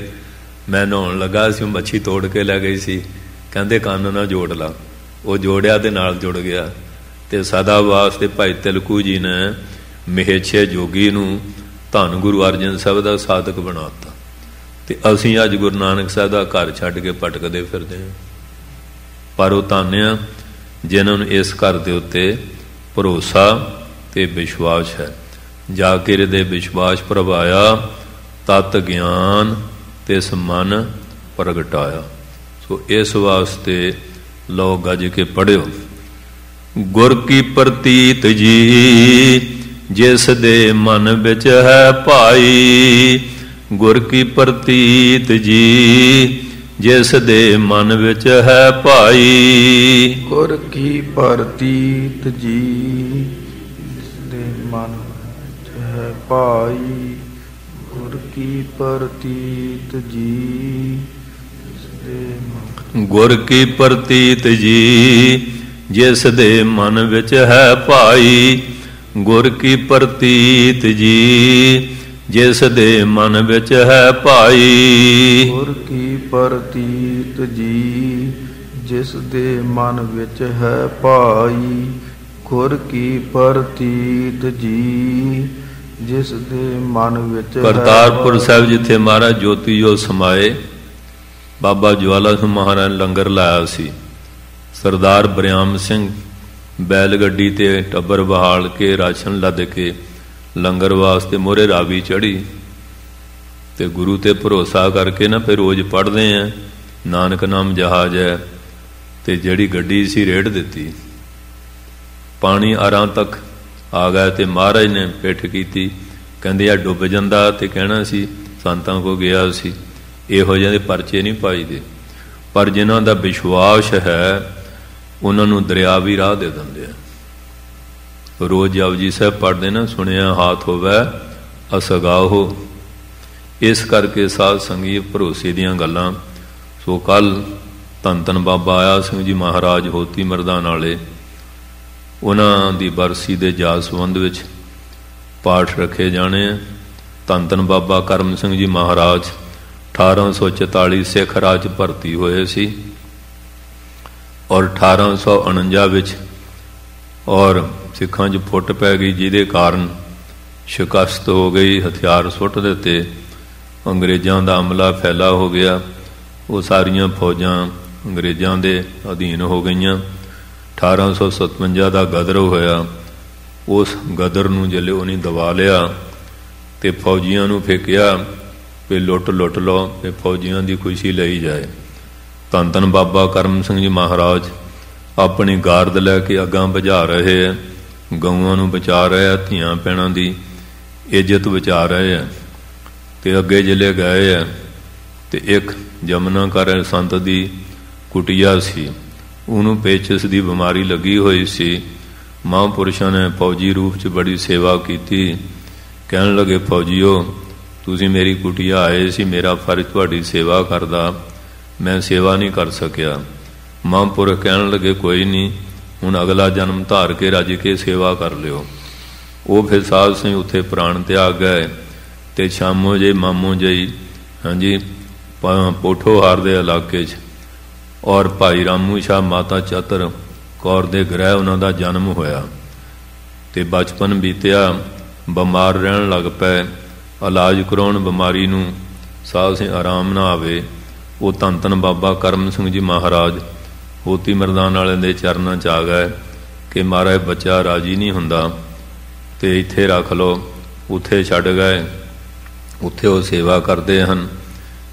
ਮੈਂ ਨਹਾਉਣ ਲੱਗਾ ਸੀ, ਮੱਛੀ ਤੋੜ ਕੇ ਲੈ ਗਈ ਸੀ। ਕਹਿੰਦੇ ਕੰਨ ਨਾਲ ਜੋੜ ਲਾ। ਉਹ ਜੋੜਿਆ ਤੇ ਨਾਲ ਜੁੜ ਗਿਆ। ਤੇ ਸਦਾ ਵਾਸਤੇ ਭਾਈ ਤਿਲਕੂ ਜੀ ਨੇ ਮਹੇਛੇ ਜੋਗੀ ਨੂੰ ਧੰਨ ਗੁਰੂ ਅਰਜਨ ਸਾਹਿਬ ਦਾ ਸਾਧਕ ਬਣਾ ਦਿੱਤਾ। ਤੇ ਅਸੀਂ ਅੱਜ ਗੁਰੂ ਨਾਨਕ ਸਾਹਿਬ ਦਾ ਘਰ ਛੱਡ ਕੇ ਭਟਕਦੇ ਫਿਰਦੇ ਹਾਂ। ਪਰ ਉਹ ਧੰਨ ਆ ਜਿਨ੍ਹਾਂ ਨੂੰ ਇਸ ਘਰ ਦੇ ਉੱਤੇ ਭਰੋਸਾ ਤੇ ਵਿਸ਼ਵਾਸ ਹੈ। ਜਾ ਕੇ ਹਿਰਦੇ ਵਿਸ਼ਵਾਸ ਪ੍ਰਭਾਇਆ, ਤਤ ਗਿਆਨ ਤੇ ਮਨ ਪ੍ਰਗਟਾਇਆ। ਸੋ ਇਸ ਵਾਸਤੇ ਲਓ ਗੱਜ ਕੇ ਪੜ੍ਹਿਓ। ਗੁਰ ਕੀ ਪ੍ਰਤੀਤ ਜੀ ਜਿਸ ਦੇ ਮਨ ਵਿੱਚ ਹੈ ਭਾਈ, ਗੁਰ ਕੀ ਪ੍ਰਤੀਤ ਜੀ। ਜਿਸ ਦੇ ਮਨ ਵਿੱਚ ਹੈ ਭਾਈ, ਗੁਰ ਕੀ ਪ੍ਰਤੀਤ ਜੀ। ਜਿਸ ਦੇ ਮਨ ਵਿੱਚ ਹੈ ਭਾਈ, ਗੁਰ ਕੀ ਪ੍ਰਤੀਤ ਜੀ। ਗੁਰ ਕੀ ਪ੍ਰਤੀਤ ਜੀ। ਜਿਸ ਦੇ ਮਨ ਵਿੱਚ ਹੈ ਭਾਈ, ਗੁਰ ਕੀ ਪ੍ਰਤੀਤ ਜੀ। ਜਿਸ ਦੇ ਮਨ ਵਿੱਚ ਹੈ ਭਾਈ, ਗੁਰ ਕੀ ਪ੍ਰਤੀਤ ਜੀ। ਜਿਸ ਦੇ ਮਨ ਵਿੱਚ ਹੈ ਭਾਈ, ਗੁਰ ਕੀ ਪ੍ਰਤੀਤ ਜੀ। ਜਿਸ ਦੇ ਮਨ ਵਿੱਚ ਕਰਤਾਰਪੁਰ ਸਾਹਿਬ ਜਿੱਥੇ ਮਹਾਰਾਜ ਜੋਤੀ ਜੋਤ ਸਮਾਏ, ਬਾਬਾ ਜਵਾਲਾ ਸਿੰਘ ਮਹਾਰਾਜ ਲੰਗਰ ਲਾਇਆ ਸੀ। ਸਰਦਾਰ ਬਰਿਆਮ ਸਿੰਘ ਬੈਲ ਗੱਡੀ ਤੇ ਟੱਬਰ ਬਹਾਲ ਕੇ ਰਾਸ਼ਨ ਲੱਦ ਕੇ ਲੰਗਰ ਵਾਸਤੇ ਮੋਹਰੇ ਰਾਵੀ ਚੜ੍ਹੀ, ਤੇ ਗੁਰੂ ਤੇ ਭਰੋਸਾ ਕਰਕੇ ਨਾ ਫਿਰ ਰੋਜ਼ ਪੜ੍ਹਦੇ ਆ ਨਾਨਕ ਨਾਮ ਜਹਾਜ ਹੈ, ਤੇ ਜਿਹੜੀ ਗੱਡੀ ਸੀ ਰੇੜ ਦਿੱਤੀ, ਪਾਣੀ ਆਰਾਂ ਤੱਕ ਆ ਗਿਆ ਤੇ ਮਹਾਰਾਜ ਨੇ ਪਿੱਠ ਕੀਤੀ, ਕਹਿੰਦੇ ਆ ਡੁੱਬ ਜਾਂਦਾ ਤੇ ਕਹਿਣਾ ਸੀ ਸੰਤਾਂ ਕੋ ਗਿਆ ਸੀ। ਇਹੋ ਜਿਹੇ ਪਰਚੇ ਨਹੀਂ ਪਾਈਦੇ, ਪਰ ਜਿਨ੍ਹਾਂ ਦਾ ਵਿਸ਼ਵਾਸ ਹੈ ਉਹਨਾਂ ਨੂੰ ਦਰਿਆਵੀ ਰਾਹ ਦੇ ਦਿੰਦੇ ਆ। ਰੋਜ਼ ਜਪਜੀ ਸਾਹਿਬ ਪੜ੍ਹਦੇ ਨਾ, ਸੁਣਿਆ ਹਾਥ ਹੋਵੇ ਅਸਗਾਹੋ। ਇਸ ਕਰਕੇ ਸਾਧ ਸੰਗਤ ਭਰੋਸੇ ਦੀਆਂ ਗੱਲਾਂ। ਸੋ ਕੱਲ ਧੰਨ ਧੰਨ ਬਾਬਾ ਆਇਆ ਸਿੰਘ ਜੀ ਮਹਾਰਾਜ ਹੋਤੀ ਮਰਦਾਨ ਵਾਲੇ, ਉਹਨਾਂ ਦੀ ਬਰਸੀ ਦੇ ਜਾਤ ਸੰਬੰਧ ਵਿੱਚ ਪਾਠ ਰੱਖੇ ਜਾਣੇ ਆ। ਧੰਨ ਧੰਨ ਬਾਬਾ ਕਰਮ ਸਿੰਘ ਜੀ ਮਹਾਰਾਜ 1844 ਸਿੱਖ ਰਾਜ ਭਰਤੀ ਹੋਏ ਸੀ, ਔਰ 1849 ਵਿੱਚ ਔਰ ਸਿੱਖਾਂ 'ਚ ਫੁੱਟ ਪੈ ਗਈ, ਜਿਹਦੇ ਕਾਰਨ ਸ਼ਿਕਸਤ ਹੋ ਗਈ, ਹਥਿਆਰ ਸੁੱਟ ਦਿੱਤੇ, ਅੰਗਰੇਜ਼ਾਂ ਦਾ ਹਮਲਾ ਫੈਲਾ ਹੋ ਗਿਆ। ਉਹ ਸਾਰੀਆਂ ਫੌਜਾਂ ਅੰਗਰੇਜ਼ਾਂ ਦੇ ਅਧੀਨ ਹੋ ਗਈਆਂ। 1857 ਦਾ ਗਦਰ ਹੋਇਆ, ਉਸ ਗਦਰ ਨੂੰ ਜਿਹੜੇ ਉਹਨੇ ਦਬਾ ਲਿਆ ਤੇ ਫੌਜੀਆਂ ਨੂੰ ਫੇਕਿਆ ਵੀ ਲੁੱਟ ਲਓ ਤੇ ਫੌਜੀਆਂ ਦੀ ਖੁਸ਼ੀ ਲਈ ਜਾਏ। ਧੰਨ ਧੰਨ ਬਾਬਾ ਕਰਮ ਸਿੰਘ ਜੀ ਮਹਾਰਾਜ ਆਪਣੀ ਗਾਰਦ ਲੈ ਕੇ ਅੱਗਾਂ ਬੁਝਾ ਰਹੇ ਆ, ਗਊਆਂ ਨੂੰ ਬਚਾ ਰਹੇ ਆ, ਧੀਆਂ ਭੈਣਾਂ ਦੀ ਇੱਜ਼ਤ ਬਚਾ ਰਹੇ ਆ। ਤੇ ਅੱਗੇ ਜਿਲੇ ਗਏ ਆ ਤੇ ਇੱਕ ਜਮਨਾ ਕਰ ਸੰਤ ਦੀ ਕੁਟੀਆ ਸੀ, ਉਹਨੂੰ ਪੇਚਿਸ ਦੀ ਬਿਮਾਰੀ ਲੱਗੀ ਹੋਈ ਸੀ। ਮਹਾਂਪੁਰਸ਼ਾਂ ਨੇ ਫੌਜੀ ਰੂਪ 'ਚ ਬੜੀ ਸੇਵਾ ਕੀਤੀ। ਕਹਿਣ ਲੱਗੇ, ਫੌਜੀਓ ਤੁਸੀਂ ਮੇਰੀ ਕੁਟੀਆ ਆਏ ਸੀ, ਮੇਰਾ ਫਰਜ਼ ਤੁਹਾਡੀ ਸੇਵਾ ਕਰਦਾ, ਮੈਂ ਸੇਵਾ ਨਹੀਂ ਕਰ ਸਕਿਆ। ਮਹਾਂਪੁਰਖ ਕਹਿਣ ਲੱਗੇ, ਕੋਈ ਨਹੀਂ, ਹੁਣ ਅਗਲਾ ਜਨਮ ਧਾਰ ਕੇ ਰੱਜ ਕੇ ਸੇਵਾ ਕਰ ਲਿਓ। ਉਹ ਫਿਰ ਸਾਧ ਸਿੰਘ ਉੱਥੇ ਪ੍ਰਾਣ ਤਿਆਗ ਗਏ। ਤੇ ਸ਼ਾਮੋ ਜੇ ਮਾਮੋ ਜਈ, ਹਾਂਜੀ, ਪੋਠੋਹਾਰ ਦੇ ਇਲਾਕੇ 'ਚ, ਔਰ ਭਾਈ ਰਾਮੂ ਸ਼ਾਹ ਮਾਤਾ ਚਤਰ ਕੌਰ ਦੇ ਗ੍ਰਹਿ ਉਹਨਾਂ ਦਾ ਜਨਮ ਹੋਇਆ। ਤੇ ਬਚਪਨ ਬੀਤਿਆ, ਬਿਮਾਰ ਰਹਿਣ ਲੱਗ ਪਏ। ਇਲਾਜ ਕਰਾਉਣ ਬਿਮਾਰੀ ਨੂੰ, ਸਾਧ ਸਿੰਘ ਆਰਾਮ ਨਾ ਆਵੇ। ਉਹ ਧੰਨ ਧੰਨ ਬਾਬਾ ਕਰਮ ਸਿੰਘ ਜੀ ਮਹਾਰਾਜ ਹੋਤੀ ਮਰਦਾਨ ਵਾਲਿਆਂ ਦੇ ਚਰਨਾਂ 'ਚ ਆ ਗਏ ਕਿ ਮਹਾਰਾਜ ਬੱਚਾ ਰਾਜੀ ਨਹੀਂ ਹੁੰਦਾ ਤੇ ਇੱਥੇ ਰੱਖ ਲਓ। ਉੱਥੇ ਛੱਡ ਗਏ, ਉੱਥੇ ਉਹ ਸੇਵਾ ਕਰਦੇ ਹਨ।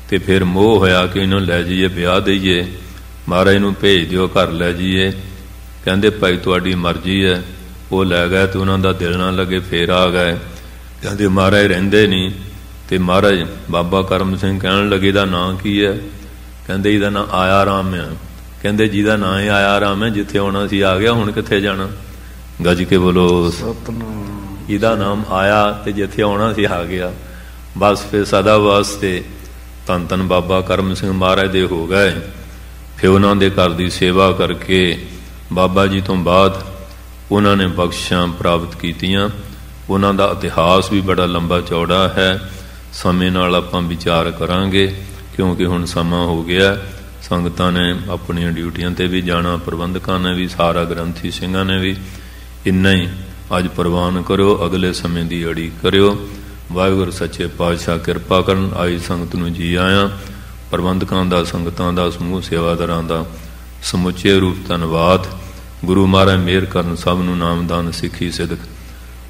ਤੇ ਫਿਰ ਮੋਹ ਹੋਇਆ ਕਿ ਇਹਨੂੰ ਲੈ ਜਾਈਏ, ਵਿਆਹ ਦੇਈਏ, ਮਹਾਰਾਜ ਨੂੰ ਭੇਜ ਦਿਓ, ਘਰ ਲੈ ਜਾਈਏ। ਕਹਿੰਦੇ ਭਾਈ ਤੁਹਾਡੀ ਮਰਜ਼ੀ ਹੈ। ਉਹ ਲੈ ਗਏ ਤੇ ਉਹਨਾਂ ਦਾ ਦਿਲ ਨਾ ਲੱਗੇ, ਫੇਰ ਆ ਗਏ। ਕਹਿੰਦੇ ਮਹਾਰਾਜ ਰਹਿੰਦੇ ਨਹੀਂ। ਤੇ ਮਹਾਰਾਜ ਬਾਬਾ ਕਰਮ ਸਿੰਘ ਕਹਿਣ ਲੱਗੇ, ਇਹਦਾ ਨਾਂ ਕੀ ਹੈ? ਕਹਿੰਦੇ ਇਹਦਾ ਨਾਂ ਆਇਆ ਰਾਮ ਹੈ। ਕਹਿੰਦੇ ਜਿਹਦਾ ਨਾਂ ਹੀ ਆਇਆ ਰਾਮ ਹੈ, ਜਿੱਥੇ ਆਉਣਾ ਸੀ ਆ ਗਿਆ, ਹੁਣ ਕਿੱਥੇ ਜਾਣਾ? ਗੱਜ ਕੇ ਬੋਲੋ ਸਤਿਨਾਮ। ਇਹਦਾ ਨਾਮ ਆਇਆ ਤੇ ਜਿੱਥੇ ਆਉਣਾ ਸੀ ਆ ਗਿਆ। ਬਸ ਫਿਰ ਸਦਾ ਵਾਸਤੇ ਧੰਨ ਧੰਨ ਬਾਬਾ ਕਰਮ ਸਿੰਘ ਮਹਾਰਾਜ ਦੇ ਹੋ ਗਏ। ਫਿਰ ਉਹਨਾਂ ਦੇ ਘਰ ਦੀ ਸੇਵਾ ਕਰਕੇ ਬਾਬਾ ਜੀ ਤੋਂ ਬਾਅਦ ਉਹਨਾਂ ਨੇ ਬਖਸ਼ਾਂ ਪ੍ਰਾਪਤ ਕੀਤੀਆਂ। ਉਹਨਾਂ ਦਾ ਇਤਿਹਾਸ ਵੀ ਬੜਾ ਲੰਬਾ ਚੌੜਾ ਹੈ, ਸਮੇਂ ਨਾਲ ਆਪਾਂ ਵਿਚਾਰ ਕਰਾਂਗੇ, ਕਿਉਂਕਿ ਹੁਣ ਸਮਾਂ ਹੋ ਗਿਆ। ਸੰਗਤਾਂ ਨੇ ਆਪਣੀਆਂ ਡਿਊਟੀਆਂ 'ਤੇ ਵੀ ਜਾਣਾ, ਪ੍ਰਬੰਧਕਾਂ ਨੇ ਵੀ, ਸਾਰਾ ਗ੍ਰੰਥੀ ਸਿੰਘਾਂ ਨੇ ਵੀ। ਇੰਨਾ ਹੀ ਅੱਜ ਪ੍ਰਵਾਨ ਕਰਿਓ, ਅਗਲੇ ਸਮੇਂ ਦੀ ਅੜੀ ਕਰਿਓ। ਵਾਹਿਗੁਰੂ ਸੱਚੇ ਪਾਤਸ਼ਾਹ ਕਿਰਪਾ ਕਰਨ। ਆਈ ਸੰਗਤ ਨੂੰ ਜੀ ਆਇਆਂ। ਪ੍ਰਬੰਧਕਾਂ ਦਾ, ਸੰਗਤਾਂ ਦਾ, ਸਮੂਹ ਸੇਵਾਦਾਰਾਂ ਦਾ ਸਮੁੱਚੇ ਰੂਪ ਧੰਨਵਾਦ। ਗੁਰੂ ਮਹਾਰਾਜ ਮਿਹਰ ਕਰਨ, ਸਭ ਨੂੰ ਨਾਮਦਾਨ, ਸਿੱਖੀ, ਸਿਦਕ,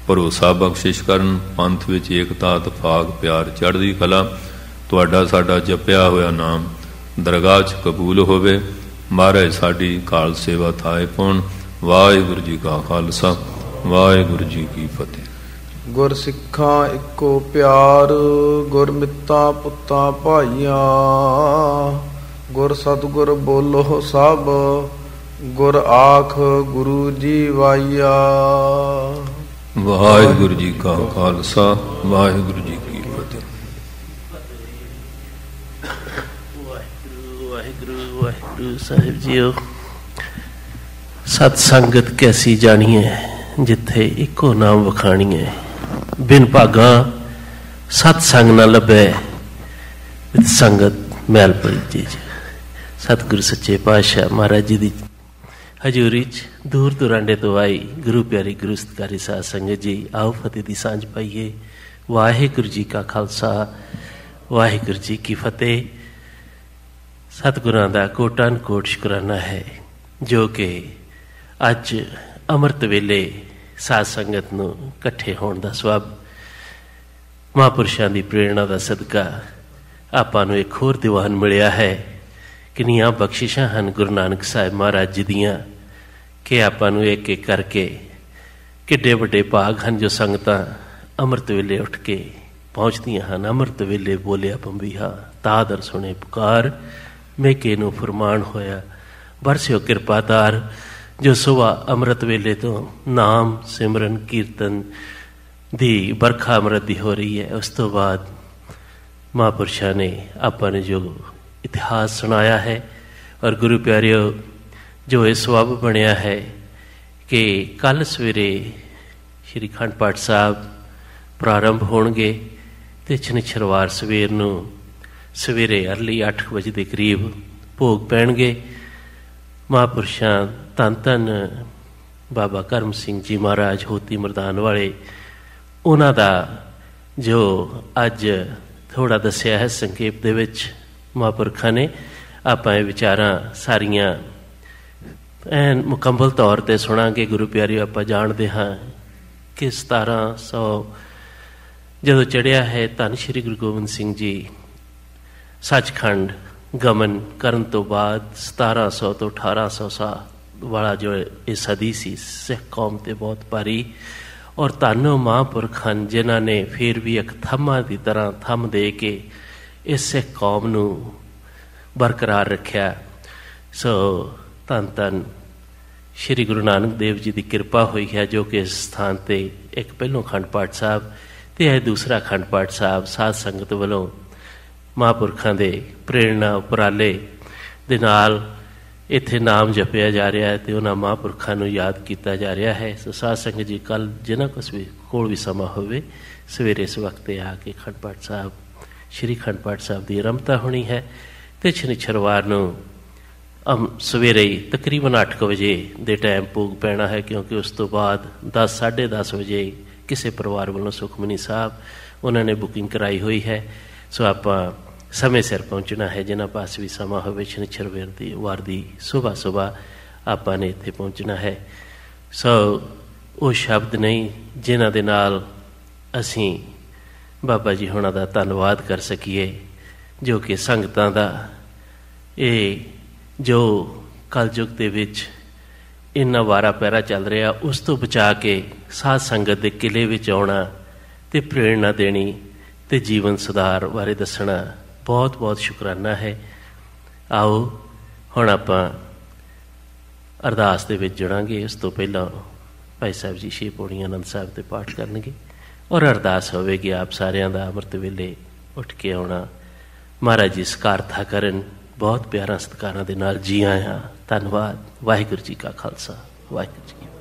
ਭਰੋਸਾ ਬਖਸ਼ਿਸ਼ ਕਰਨ। ਪੰਥ ਵਿੱਚ ਏਕਤਾ, ਇਤਫਾਕ, ਪਿਆਰ, ਚੜ੍ਹਦੀ ਕਲਾ ਤੁਹਾਡਾ ਸਾਡਾ ਜਪਿਆ ਹੋਇਆ ਨਾਮ ਦਰਗਾਹ 'ਚ ਕਬੂਲ ਹੋਵੇ। ਮਹਾਰਾਜ ਸਾਡੀ ਕਾਲ ਸੇਵਾ ਥਾਏ ਪਾਉਣ। ਵਾਹਿਗੁਰੂ ਜੀ ਕਾ ਖਾਲਸਾ, ਵਾਹਿਗੁਰੂ ਜੀ ਕੀ ਫਤਿਹ। ਗੁਰ ਸਿੱਖਾਂ ਇੱਕੋ ਪਿਆਰ, ਗੁਰ ਮਿੱਤਾਂ ਪੁੱਤਾਂ ਭਾਈਆਂ, ਗੁਰ ਸਤਿਗੁਰ ਬੋਲੋ ਸਭ, ਗੁਰ ਆਖ ਗੁਰੂ ਜੀ ਵਾਈਆ। ਵਾਹਿਗੁਰੂ ਜੀ ਕਾ ਖਾਲਸਾ, ਵਾਹਿਗੁਰੂ ਜੀ ਕੀ ਫਤਿਹ। ਵਾਹਿਗੁਰੂ ਵਾਹਿਗੁਰੂ ਸਾਹਿਬ ਜੀਓ। ਸਤ ਸੰਗਤ ਕੈਸੀ ਜਾਣੀਏ, ਜਿੱਥੇ ਇੱਕੋ ਨਾਮ ਵਖਾਣੀਏ। ਬਿਨ ਭਾਗਾ ਸਤ ਸੰਗ ਨਾ ਲੱਭੇ, ਵਿਦ ਸੰਗਤ ਮੈਲ ਪਲੀਜੇ। ਸਤਿਗੁਰੂ ਸੱਚੇ ਪਾਤਸ਼ਾਹ ਮਹਾਰਾਜ ਜੀ ਦੀ ਹਜ਼ੂਰੀ 'ਚ ਦੂਰ ਦੁਰਾਂਡੇ ਤੋਂ ਆਈ ਗੁਰੂ ਪਿਆਰੀ ਗੁਰੂ ਸਤਿਕਾਰੀ ਸਾਧ ਸੰਗਤ ਜੀ, ਆਓ ਫਤਿਹ ਦੀ ਸਾਂਝ ਪਾਈਏ। ਵਾਹਿਗੁਰੂ ਜੀ ਕਾ ਖਾਲਸਾ, ਵਾਹਿਗੁਰੂ ਜੀ ਕੀ ਫਤਿਹ। ਸਤਿਗੁਰਾਂ ਦਾ ਕੋਟਾਨ ਕੋਟ ਸ਼ੁਕਰਾਨਾ ਹੈ ਜੋ ਕਿ ਅੱਜ ਅੰਮ੍ਰਿਤ ਵੇਲੇ ਸਾਧ ਸੰਗਤ ਨੂੰ ਇਕੱਠੇ ਹੋਣ ਦਾ ਸਬਬ, ਮਹਾਂਪੁਰਸ਼ਾਂ ਦੀ ਪ੍ਰੇਰਣਾ ਦਾ ਸਦਕਾ ਆਪਾਂ ਨੂੰ ਇੱਕ ਹੋਰ ਦੀਵਾਨ ਮਿਲਿਆ ਹੈ। ਕਿੰਨੀਆਂ ਬਖਸ਼ਿਸ਼ਾਂ ਹਨ ਗੁਰੂ ਨਾਨਕ ਸਾਹਿਬ ਮਹਾਰਾਜ ਜੀ ਦੀਆਂ, ਕਿ ਆਪਾਂ ਨੂੰ ਇੱਕ ਇੱਕ ਕਰਕੇ ਕਿੱਡੇ ਵੱਡੇ ਭਾਗ ਹਨ ਜੋ ਸੰਗਤਾਂ ਅੰਮ੍ਰਿਤ ਵੇਲੇ ਉੱਠ ਕੇ ਪਹੁੰਚਦੀਆਂ ਹਨ। ਅੰਮ੍ਰਿਤ ਵੇਲੇ ਬੋਲਿਆ ਬੰਬੀਹਾ, ਤਾਦਰ ਸੁਣੇ ਪੁਕਾਰ, ਮੇਕੇ ਨੂੰ ਫਰਮਾਨ ਹੋਇਆ ਬਰਸਿਓ ਕਿਰਪਾਦਾਰ। ਜੋ ਸੁਬਾਹ ਅੰਮ੍ਰਿਤ ਵੇਲੇ ਤੋਂ ਨਾਮ ਸਿਮਰਨ ਕੀਰਤਨ ਦੀ ਬਰਖਾ ਅੰਮ੍ਰਿਤ ਦੀ ਹੋ ਰਹੀ ਹੈ, ਉਸ ਤੋਂ ਬਾਅਦ ਮਹਾਂਪੁਰਸ਼ਾਂ ਨੇ ਆਪਾਂ ਨੇ ਜੋ ਇਤਿਹਾਸ ਸੁਣਾਇਆ ਹੈ, ਔਰ ਗੁਰੂ ਪਿਆਰਿਓ ਜੋ ਇਹ ਸਬੱਬ ਬਣਿਆ ਹੈ ਕਿ ਕੱਲ੍ਹ ਸਵੇਰੇ ਸ਼੍ਰੀ ਅਖੰਡ ਪਾਠ ਸਾਹਿਬ ਪ੍ਰਾਰੰਭ ਹੋਣਗੇ ਅਤੇ ਸ਼ਨੀਚਰਵਾਰ ਸਵੇਰ ਨੂੰ ਸਵੇਰੇ ਅਰਲੀ 8 ਵਜੇ ਦੇ ਕਰੀਬ ਭੋਗ ਪੈਣਗੇ। ਮਹਾਂਪੁਰਸ਼ਾਂ ਧੰਨ ਧੰਨ ਬਾਬਾ ਕਰਮ ਸਿੰਘ ਜੀ ਮਹਾਰਾਜ ਹੋਤੀ ਮਰਦਾਨ ਵਾਲੇ, ਉਹਨਾਂ ਦਾ ਜੋ ਅੱਜ ਥੋੜ੍ਹਾ ਦੱਸਿਆ ਹੈ ਸੰਖੇਪ ਦੇ ਵਿੱਚ ਮਹਾਂਪੁਰਖਾਂ ਨੇ, ਆਪਾਂ ਇਹ ਵਿਚਾਰਾਂ ਸਾਰੀਆਂ ਐਨ ਮੁਕੰਮਲ ਤੌਰ 'ਤੇ ਸੁਣਾਂਗੇ। ਗੁਰੂ ਪਿਆਰਿਓ, ਆਪਾਂ ਜਾਣਦੇ ਹਾਂ ਕਿ 1700 ਜਦੋਂ ਚੜ੍ਹਿਆ ਹੈ, ਧੰਨ ਸ਼੍ਰੀ ਗੁਰੂ ਗੋਬਿੰਦ ਸਿੰਘ ਜੀ ਸੱਚਖੰਡ ਗਮਨ ਕਰਨ ਤੋਂ ਬਾਅਦ 1700 ਤੋਂ 1800 ਸਾਲ ਵਾਲਾ ਜੋ ਇਹ ਸਦੀ ਸੀ, ਸਿੱਖ ਕੌਮ 'ਤੇ ਬਹੁਤ ਭਾਰੀ। ਔਰ ਧੰਨ ਮਹਾਂਪੁਰਖ ਹਨ ਜਿਨ੍ਹਾਂ ਨੇ ਫਿਰ ਵੀ ਇੱਕ ਥੰਮਾਂ ਦੀ ਤਰ੍ਹਾਂ ਥੰਮ ਦੇ ਕੇ ਇਸ ਸਿੱਖ ਕੌਮ ਨੂੰ ਬਰਕਰਾਰ ਰੱਖਿਆ। ਸੋ ਧੰਨ ਧੰਨ ਸ਼੍ਰੀ ਗੁਰੂ ਨਾਨਕ ਦੇਵ ਜੀ ਦੀ ਕਿਰਪਾ ਹੋਈ ਹੈ ਜੋ ਕਿ ਇਸ ਸਥਾਨ 'ਤੇ ਇੱਕ ਪਹਿਲੋਂ ਅਖੰਡ ਪਾਠ ਸਾਹਿਬ ਅਤੇ ਇਹ ਦੂਸਰਾ ਅਖੰਡ ਪਾਠ ਸਾਹਿਬ ਸਾਧ ਸੰਗਤ ਵੱਲੋਂ ਮਹਾਂਪੁਰਖਾਂ ਦੇ ਪ੍ਰੇਰਣਾ ਉਪਰਾਲੇ ਦੇ ਨਾਲ ਇੱਥੇ ਨਾਮ ਜਪਿਆ ਜਾ ਰਿਹਾ ਹੈ ਅਤੇ ਉਹਨਾਂ ਮਹਾਂਪੁਰਖਾਂ ਨੂੰ ਯਾਦ ਕੀਤਾ ਜਾ ਰਿਹਾ ਹੈ। ਸੋ ਸਾਧ ਸੰਗਤ ਜੀ, ਕੱਲ੍ਹ ਜਿਨ੍ਹਾਂ ਕੋਲ ਵੀ ਸਮਾਂ ਹੋਵੇ ਸਵੇਰੇ ਇਸ ਵਕਤ 'ਤੇ ਆ ਕੇ ਅਖੰਡ ਪਾਠ ਸਾਹਿਬ ਸ਼੍ਰੀ ਅਖੰਡ ਪਾਠ ਸਾਹਿਬ ਦੀ ਆਰੰਭਤਾ ਹੋਣੀ ਹੈ ਅਤੇ ਸ਼ਨੀਚਰਵਾਰ ਨੂੰ ਸਵੇਰੇ ਹੀ ਤਕਰੀਬਨ 8 ਵਜੇ ਦੇ ਟਾਈਮ ਭੋਗ ਪੈਣਾ ਹੈ, ਕਿਉਂਕਿ ਉਸ ਤੋਂ ਬਾਅਦ 10 ਸਾਢੇ 10 ਵਜੇ ਕਿਸੇ ਪਰਿਵਾਰ ਵੱਲੋਂ ਸੁਖਮਨੀ ਸਾਹਿਬ ਉਹਨਾਂ ਨੇ ਬੁਕਿੰਗ ਕਰਾਈ ਹੋਈ ਹੈ। ਸੋ ਆਪਾਂ ਸਮੇਂ ਸਿਰ ਪਹੁੰਚਣਾ ਹੈ। ਜਿਨ੍ਹਾਂ ਪਾਸ ਵੀ ਸਮਾਂ ਹੋਵੇ ਸ਼ਨੀਚਰਵਾਰ ਦੀ ਸੁਬਾਹ ਆਪਾਂ ਨੇ ਇੱਥੇ ਪਹੁੰਚਣਾ ਹੈ। ਸੋ ਉਹ ਸ਼ਬਦ ਨਹੀਂ ਜਿਨ੍ਹਾਂ ਦੇ ਨਾਲ ਅਸੀਂ ਬਾਬਾ ਜੀ ਹੋਣਾ ਦਾ ਧੰਨਵਾਦ ਕਰ ਸਕੀਏ, ਜੋ ਕਿ ਸੰਗਤਾਂ ਦਾ ਇਹ ਜੋ ਕਲਯੁੱਗ ਦੇ ਵਿੱਚ ਇੰਨਾ ਵਾਰਾ ਪੈਰਾ ਚੱਲ ਰਿਹਾ, ਉਸ ਤੋਂ ਬਚਾ ਕੇ ਸਾਧ ਸੰਗਤ ਦੇ ਕਿਲੇ ਵਿੱਚ ਆਉਣਾ ਅਤੇ ਪ੍ਰੇਰਣਾ ਦੇਣੀ ਅਤੇ ਜੀਵਨ ਸੁਧਾਰ ਬਾਰੇ ਦੱਸਣਾ ਬਹੁਤ ਬਹੁਤ ਸ਼ੁਕਰਾਨਾ ਹੈ। ਆਓ ਹੁਣ ਆਪਾਂ ਅਰਦਾਸ ਦੇ ਵਿੱਚ ਜੁੜਾਂਗੇ। ਉਸ ਤੋਂ ਪਹਿਲਾਂ ਭਾਈ ਸਾਹਿਬ ਜੀ 6 ਪੌੜੀਆਂ ਆਨੰਦ ਸਾਹਿਬ 'ਤੇ ਪਾਠ ਕਰਨਗੇ ਔਰ ਅਰਦਾਸ ਹੋਵੇਗੀ ਆਪ ਸਾਰਿਆਂ ਦਾ ਅੰਮ੍ਰਿਤ ਵੇਲੇ ਉੱਠ ਕੇ ਆਉਣਾ, ਮਹਾਰਾਜ ਜੀ ਸਕਾਰਤਾ ਕਰਨ। ਬਹੁਤ ਪਿਆਰਾਂ ਸਤਿਕਾਰਾਂ ਦੇ ਨਾਲ ਜੀ ਆਇਆਂ। ਧੰਨਵਾਦ। ਵਾਹਿਗੁਰੂ ਜੀ ਕਾ ਖਾਲਸਾ, ਵਾਹਿਗੁਰੂ ਜੀ ਕੀ ਫਤਿਹ।